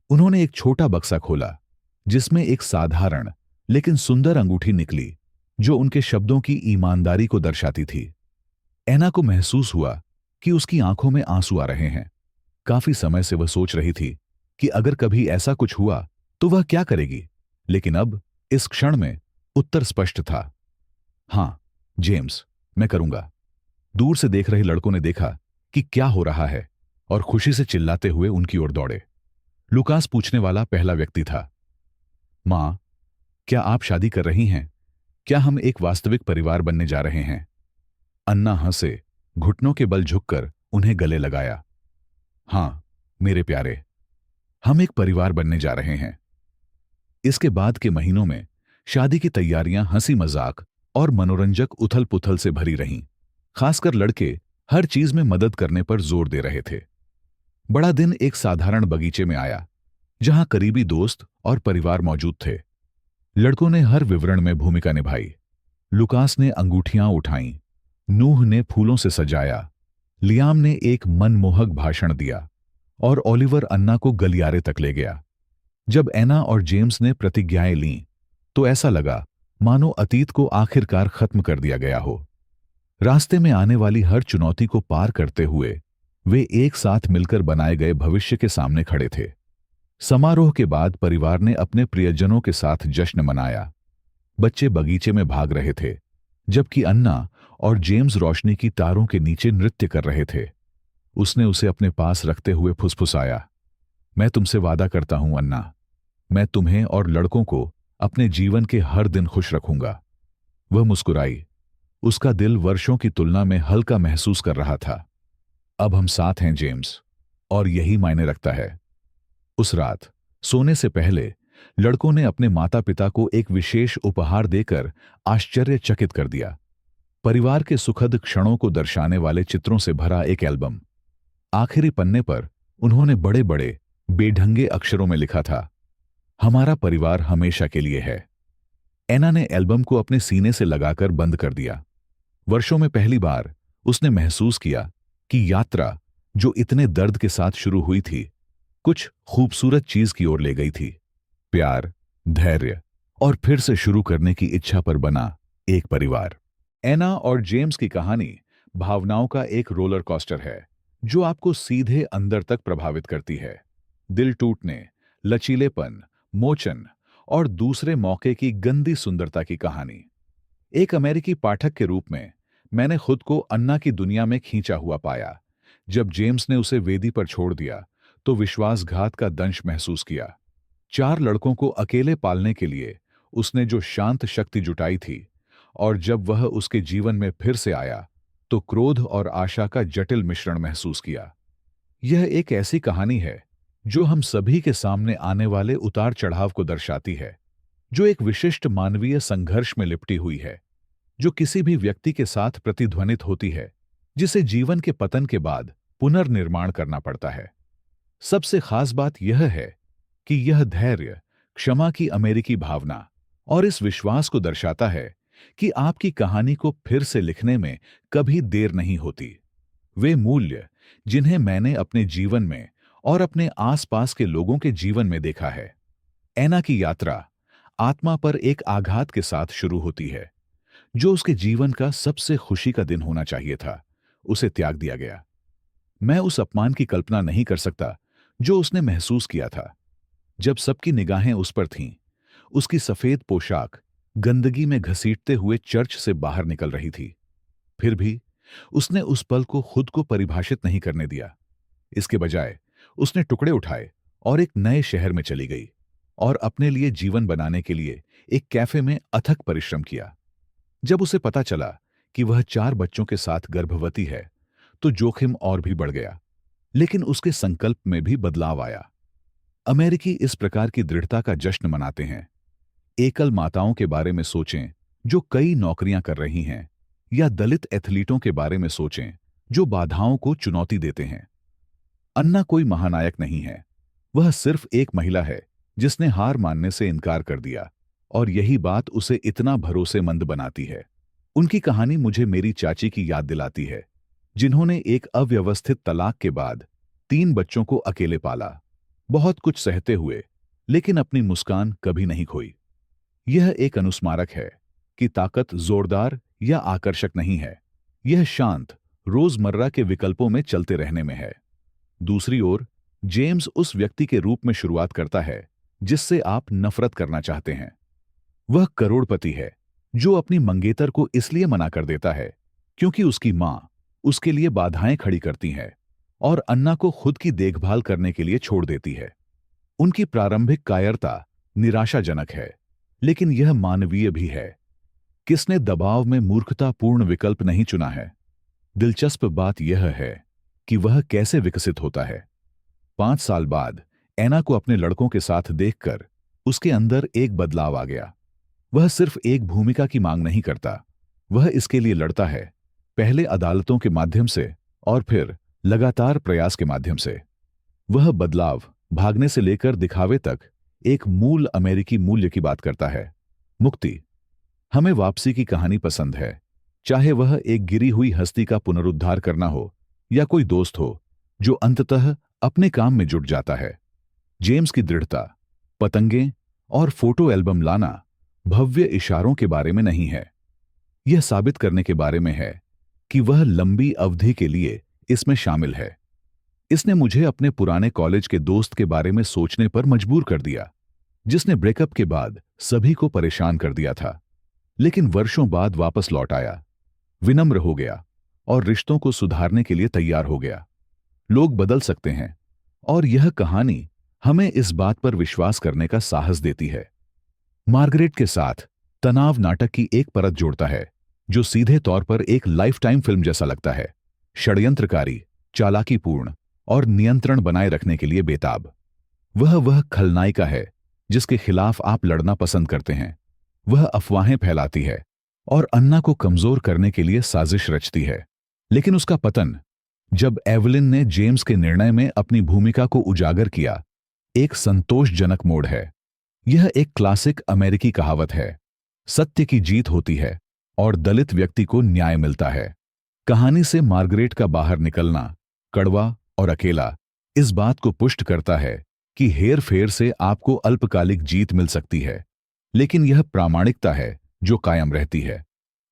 उन्होंने एक छोटा बक्सा खोला, जिसमें एक साधारण लेकिन सुंदर अंगूठी निकली, जो उनके शब्दों की ईमानदारी को दर्शाती थी। ऐना को महसूस हुआ कि उसकी आंखों में आंसू आ रहे हैं। काफी समय से वह सोच रही थी कि अगर कभी ऐसा कुछ हुआ तो वह क्या करेगी, लेकिन अब इस क्षण में उत्तर स्पष्ट था। हां, जेम्स, मैं करूंगा। दूर से देख रहे लड़कों ने देखा कि क्या हो रहा है और खुशी से चिल्लाते हुए उनकी ओर दौड़े। लुकास पूछने वाला पहला व्यक्ति था। मां, क्या आप शादी कर रही हैं? क्या हम एक वास्तविक परिवार बनने जा रहे हैं? अन्ना हंसे, घुटनों के बल झुककर उन्हें गले लगाया। हां, मेरे प्यारे, हम एक परिवार बनने जा रहे हैं। इसके बाद के महीनों में शादी की तैयारियां हंसी मजाक और मनोरंजक उथल पुथल से भरी रहीं। खासकर लड़के हर चीज में मदद करने पर जोर दे रहे थे। बड़ा दिन एक साधारण बगीचे में आया, जहां करीबी दोस्त और परिवार मौजूद थे। लड़कों ने हर विवरण में भूमिका निभाई। लुकास ने अंगूठियां उठाईं, नूह ने फूलों से सजाया, लियाम ने एक मनमोहक भाषण दिया और ओलिवर अन्ना को गलियारे तक ले गया। जब एना और जेम्स ने प्रतिज्ञाएं लीं, तो ऐसा लगा मानो अतीत को आखिरकार खत्म कर दिया गया हो। रास्ते में आने वाली हर चुनौती को पार करते हुए वे एक साथ मिलकर बनाए गए भविष्य के सामने खड़े थे। समारोह के बाद परिवार ने अपने प्रियजनों के साथ जश्न मनाया। बच्चे बगीचे में भाग रहे थे, जबकि अन्ना और जेम्स रोशनी की तारों के नीचे नृत्य कर रहे थे। उसने उसे अपने पास रखते हुए फुसफुसाया, मैं तुमसे वादा करता हूं अन्ना, मैं तुम्हें और लड़कों को अपने जीवन के हर दिन खुश रखूंगा। वह मुस्कुराई। उसका दिल वर्षों की तुलना में हल्का महसूस कर रहा था। अब हम साथ हैं जेम्स, और यही मायने रखता है। उस रात सोने से पहले लड़कों ने अपने माता पिता को एक विशेष उपहार देकर आश्चर्यचकित कर दिया। परिवार के सुखद क्षणों को दर्शाने वाले चित्रों से भरा एक एल्बम। आखिरी पन्ने पर उन्होंने बड़े बड़े बेढंगे अक्षरों में लिखा था, हमारा परिवार हमेशा के लिए है। एना ने एल्बम को अपने सीने से लगाकर बंद कर दिया। वर्षों में पहली बार उसने महसूस किया कि यात्रा, जो इतने दर्द के साथ शुरू हुई थी, कुछ खूबसूरत चीज की ओर ले गई थी। प्यार, धैर्य और फिर से शुरू करने की इच्छा पर बना एक परिवार। एना और जेम्स की कहानी भावनाओं का एक रोलर कोस्टर है, जो आपको सीधे अंदर तक प्रभावित करती है। दिल टूटने, लचीलेपन, मोचन और दूसरे मौके की गंदी सुंदरता की कहानी। एक अमेरिकी पाठक के रूप में मैंने खुद को अन्ना की दुनिया में खींचा हुआ पाया। जब जेम्स ने उसे वेदी पर छोड़ दिया, तो विश्वासघात का दंश महसूस किया। 4 लड़कों को अकेले पालने के लिए उसने जो शांत शक्ति जुटाई थी, और जब वह उसके जीवन में फिर से आया, तो क्रोध और आशा का जटिल मिश्रण महसूस किया। यह एक ऐसी कहानी है जो हम सभी के सामने आने वाले उतार चढ़ाव को दर्शाती है, जो एक विशिष्ट मानवीय संघर्ष में लिपटी हुई है, जो किसी भी व्यक्ति के साथ प्रतिध्वनित होती है, जिसे जीवन के पतन के बाद पुनर्निर्माण करना पड़ता है। सबसे खास बात यह है कि यह धैर्य, क्षमा की अमेरिकी भावना और इस विश्वास को दर्शाता है कि आपकी कहानी को फिर से लिखने में कभी देर नहीं होती। वे मूल्य जिन्हें मैंने अपने जीवन में और अपने आसपास के लोगों के जीवन में देखा है। ऐना की यात्रा आत्मा पर एक आघात के साथ शुरू होती है। जो उसके जीवन का सबसे खुशी का दिन होना चाहिए था, उसे त्याग दिया गया। मैं उस अपमान की कल्पना नहीं कर सकता जो उसने महसूस किया था। जब सबकी निगाहें उस पर थीं, उसकी सफेद पोशाक गंदगी में घसीटते हुए चर्च से बाहर निकल रही थी। फिर भी उसने उस पल को खुद को परिभाषित नहीं करने दिया। इसके बजाय उसने टुकड़े उठाए और एक नए शहर में चली गई और अपने लिए जीवन बनाने के लिए एक कैफे में अथक परिश्रम किया। जब उसे पता चला कि वह 4 बच्चों के साथ गर्भवती है, तो जोखिम और भी बढ़ गया, लेकिन उसके संकल्प में भी बदलाव आया। अमेरिकी इस प्रकार की दृढ़ता का जश्न मनाते हैं। एकल माताओं के बारे में सोचें जो कई नौकरियां कर रही हैं, या दलित एथलीटों के बारे में सोचें जो बाधाओं को चुनौती देते हैं। अन्ना कोई महानायक नहीं है, वह सिर्फ एक महिला है जिसने हार मानने से इनकार कर दिया, और यही बात उसे इतना भरोसेमंद बनाती है। उनकी कहानी मुझे मेरी चाची की याद दिलाती है, जिन्होंने एक अव्यवस्थित तलाक के बाद 3 बच्चों को अकेले पाला, बहुत कुछ सहते हुए, लेकिन अपनी मुस्कान कभी नहीं खोई। यह एक अनुस्मारक है कि ताकत जोरदार या आकर्षक नहीं है, यह शांत, रोजमर्रा के विकल्पों में चलते रहने में है। दूसरी ओर, जेम्स उस व्यक्ति के रूप में शुरुआत करता है जिससे आप नफरत करना चाहते हैं। वह करोड़पति है जो अपनी मंगेतर को इसलिए मना कर देता है क्योंकि उसकी मां उसके लिए बाधाएं खड़ी करती है और अन्ना को खुद की देखभाल करने के लिए छोड़ देती है। उनकी प्रारंभिक कायरता निराशाजनक है, लेकिन यह मानवीय भी है। किसने दबाव में मूर्खतापूर्ण विकल्प नहीं चुना है? दिलचस्प बात यह है कि वह कैसे विकसित होता है। 5 साल बाद एना को अपने लड़कों के साथ देखकर उसके अंदर एक बदलाव आ गया। वह सिर्फ एक भूमिका की मांग नहीं करता, वह इसके लिए लड़ता है, पहले अदालतों के माध्यम से और फिर लगातार प्रयास के माध्यम से। वह बदलाव भागने से लेकर दिखावे तक एक मूल अमेरिकी मूल्य की बात करता है, मुक्ति। हमें वापसी की कहानी पसंद है, चाहे वह एक गिरी हुई हस्ती का पुनरुद्धार करना हो या कोई दोस्त हो जो अंततः अपने काम में जुट जाता है। जेम्स की दृढ़ता, पतंगें और फोटो एल्बम लाना भव्य इशारों के बारे में नहीं है, यह साबित करने के बारे में है कि वह लंबी अवधि के लिए इसमें शामिल है। इसने मुझे अपने पुराने कॉलेज के दोस्त के बारे में सोचने पर मजबूर कर दिया, जिसने ब्रेकअप के बाद सभी को परेशान कर दिया था, लेकिन वर्षों बाद वापस लौट आया, विनम्र हो गया और रिश्तों को सुधारने के लिए तैयार हो गया। लोग बदल सकते हैं, और यह कहानी हमें इस बात पर विश्वास करने का साहस देती है। मार्गरेट के साथ तनाव नाटक की एक परत जोड़ता है जो सीधे तौर पर एक लाइफटाइम फिल्म जैसा लगता है, षड्यंत्रकारी, चालाकीपूर्ण और नियंत्रण बनाए रखने के लिए बेताब। वह खलनायिका है जिसके खिलाफ आप लड़ना पसंद करते हैं। वह अफवाहें फैलाती है और अन्ना को कमजोर करने के लिए साजिश रचती है, लेकिन उसका पतन, जब एवलिन ने जेम्स के निर्णय में अपनी भूमिका को उजागर किया, एक संतोषजनक मोड़ है। यह एक क्लासिक अमेरिकी कहावत है, सत्य की जीत होती है और दलित व्यक्ति को न्याय मिलता है। कहानी से मार्गरेट का बाहर निकलना, कड़वा और अकेला, इस बात को पुष्ट करता है कि हेर-फेर से आपको अल्पकालिक जीत मिल सकती है, लेकिन यह प्रामाणिकता है जो कायम रहती है।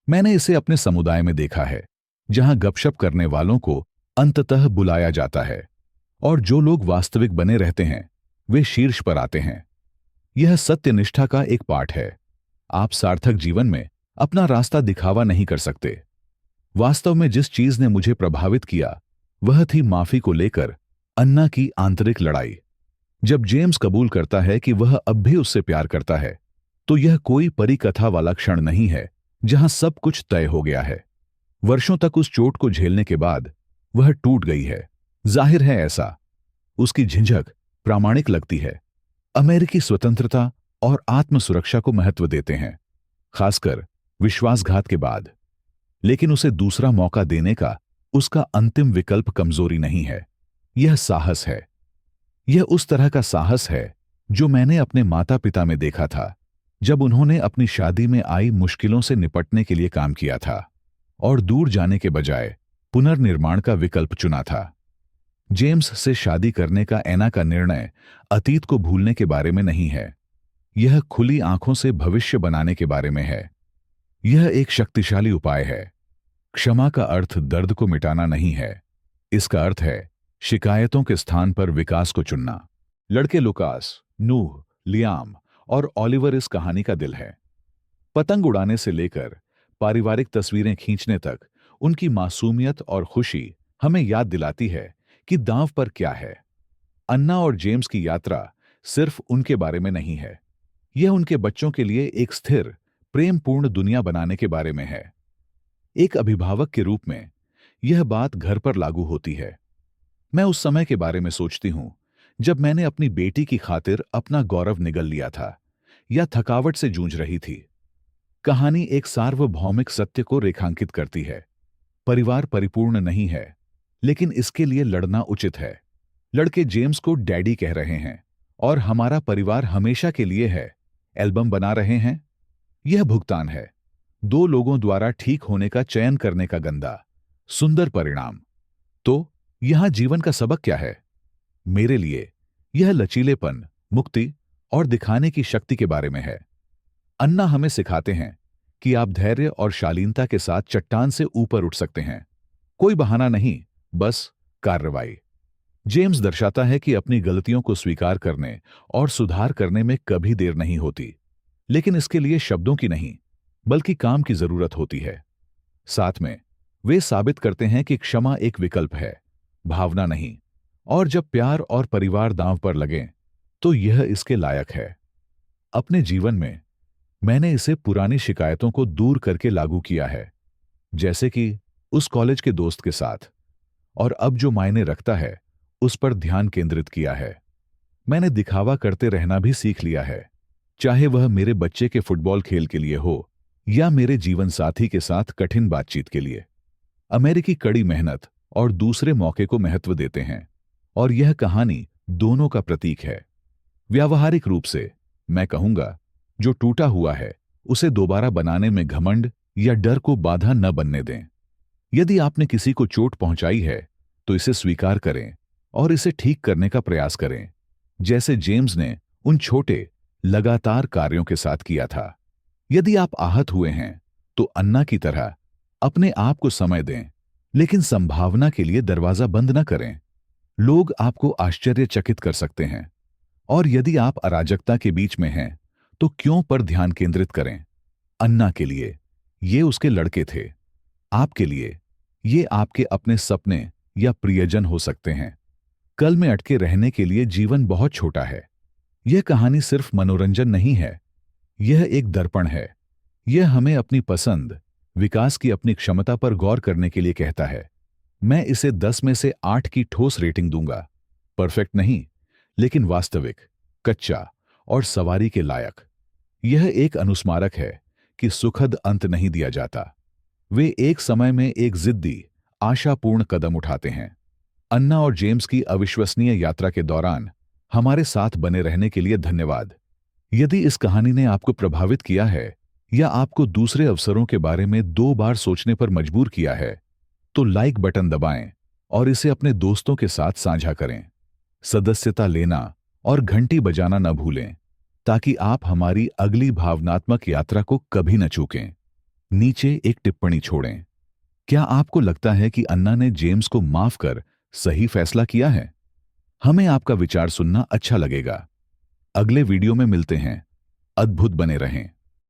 मैंने इसे अपने समुदाय में देखा है, जहां गपशप करने वालों को अंततः बुलाया जाता है और जो लोग वास्तविक बने रहते हैं वे शीर्ष पर आते हैं। यह सत्यनिष्ठा का एक पाठ है। आप सार्थक जीवन में अपना रास्ता दिखावा नहीं कर सकते। वास्तव में जिस चीज ने मुझे प्रभावित किया वह थी माफी को लेकर अन्ना की आंतरिक लड़ाई। जब जेम्स कबूल करता है कि वह अब भी उससे प्यार करता है, तो यह कोई परिकथा वाला क्षण नहीं है जहां सब कुछ तय हो गया है। वर्षों तक उस चोट को झेलने के बाद वह टूट गई है, जाहिर है ऐसा। उसकी झिझक प्रामाणिक लगती है। अमेरिकी स्वतंत्रता और आत्मसुरक्षा को महत्व देते हैं, खासकर विश्वासघात के बाद। लेकिन उसे दूसरा मौका देने का उसका अंतिम विकल्प कमजोरी नहीं है, यह साहस है। यह उस तरह का साहस है जो मैंने अपने माता पिता में देखा था जब उन्होंने अपनी शादी में आई मुश्किलों से निपटने के लिए काम किया था और दूर जाने के बजाय पुनर्निर्माण का विकल्प चुना था। जेम्स से शादी करने का एना का निर्णय अतीत को भूलने के बारे में नहीं है, यह खुली आंखों से भविष्य बनाने के बारे में है। यह एक शक्तिशाली उपाय है। क्षमा का अर्थ दर्द को मिटाना नहीं है, इसका अर्थ है शिकायतों के स्थान पर विकास को चुनना। लड़के लुकास, नूह, लियाम और ऑलिवर इस कहानी का दिल है। पतंग उड़ाने से लेकर पारिवारिक तस्वीरें खींचने तक उनकी मासूमियत और खुशी हमें याद दिलाती है कि दांव पर क्या है। अन्ना और जेम्स की यात्रा सिर्फ उनके बारे में नहीं है, यह उनके बच्चों के लिए एक स्थिर, प्रेमपूर्ण दुनिया बनाने के बारे में है। एक अभिभावक के रूप में यह बात घर पर लागू होती है। मैं उस समय के बारे में सोचती हूँ जब मैंने अपनी बेटी की खातिर अपना गौरव निगल लिया था या थकावट से जूझ रही थी। कहानी एक सार्वभौमिक सत्य को रेखांकित करती है। परिवार परिपूर्ण नहीं है, लेकिन इसके लिए लड़ना उचित है। लड़के जेम्स को डैडी कह रहे हैं और हमारा परिवार हमेशा के लिए है एल्बम बना रहे हैं। यह भुगतान है, दो लोगों द्वारा ठीक होने का चयन करने का गंदा सुंदर परिणाम। तो यहां जीवन का सबक क्या है? मेरे लिए यह लचीलेपन, मुक्ति और दिखाने की शक्ति के बारे में है। अन्ना हमें सिखाते हैं कि आप धैर्य और शालीनता के साथ चट्टान से ऊपर उठ सकते हैं। कोई बहाना नहीं, बस कार्रवाई। जेम्स दर्शाता है कि अपनी गलतियों को स्वीकार करने और सुधार करने में कभी देर नहीं होती, लेकिन इसके लिए शब्दों की नहीं, बल्कि काम की जरूरत होती है। साथ में वे साबित करते हैं कि क्षमा एक विकल्प है, भावना नहीं, और जब प्यार और परिवार दांव पर लगें, तो यह इसके लायक है। अपने जीवन में मैंने इसे पुरानी शिकायतों को दूर करके लागू किया है, जैसे कि उस कॉलेज के दोस्त के साथ, और अब जो मायने रखता है उस पर ध्यान केंद्रित किया है। मैंने दिखावा करते रहना भी सीख लिया है, चाहे वह मेरे बच्चे के फुटबॉल खेल के लिए हो या मेरे जीवन साथी के साथ कठिन बातचीत के लिए। अमेरिकी कड़ी मेहनत और दूसरे मौके को महत्व देते हैं, और यह कहानी दोनों का प्रतीक है। व्यावहारिक रूप से मैं कहूंगा, जो टूटा हुआ है उसे दोबारा बनाने में घमंड या डर को बाधा न बनने दें। यदि आपने किसी को चोट पहुंचाई है तो इसे स्वीकार करें और इसे ठीक करने का प्रयास करें, जैसे जेम्स ने उन छोटे लगातार कार्यों के साथ किया था। यदि आप आहत हुए हैं तो अन्ना की तरह अपने आप को समय दें, लेकिन संभावना के लिए दरवाजा बंद न करें। लोग आपको आश्चर्यचकित कर सकते हैं, और यदि आप अराजकता के बीच में हैं तो क्यों पर ध्यान केंद्रित करें। अन्ना के लिए ये उसके लड़के थे, आपके लिए ये आपके अपने सपने या प्रियजन हो सकते हैं। कल में अटके रहने के लिए जीवन बहुत छोटा है। यह कहानी सिर्फ मनोरंजन नहीं है, यह एक दर्पण है। यह हमें अपनी पसंद, विकास की अपनी क्षमता पर गौर करने के लिए कहता है। मैं इसे 10 में से 8 की ठोस रेटिंग दूंगा। परफेक्ट नहीं, लेकिन वास्तविक, कच्चा और सवारी के लायक। यह एक अनुस्मारक है कि सुखद अंत नहीं दिया जाता। वे एक समय में एक जिद्दी, आशापूर्ण कदम उठाते हैं। अन्ना और जेम्स की अविश्वसनीय यात्रा के दौरान हमारे साथ बने रहने के लिए धन्यवाद। यदि इस कहानी ने आपको प्रभावित किया है या आपको दूसरे अवसरों के बारे में 2 बार सोचने पर मजबूर किया है, तो लाइक बटन दबाएं और इसे अपने दोस्तों के साथ साझा करें। सदस्यता लेना और घंटी बजाना न भूलें, ताकि आप हमारी अगली भावनात्मक यात्रा को कभी न चूकें। नीचे एक टिप्पणी छोड़ें। क्या आपको लगता है कि अन्ना ने जेम्स को माफ कर सही फैसला किया है? हमें आपका विचार सुनना अच्छा लगेगा। अगले वीडियो में मिलते हैं। अद्भुत बने रहें।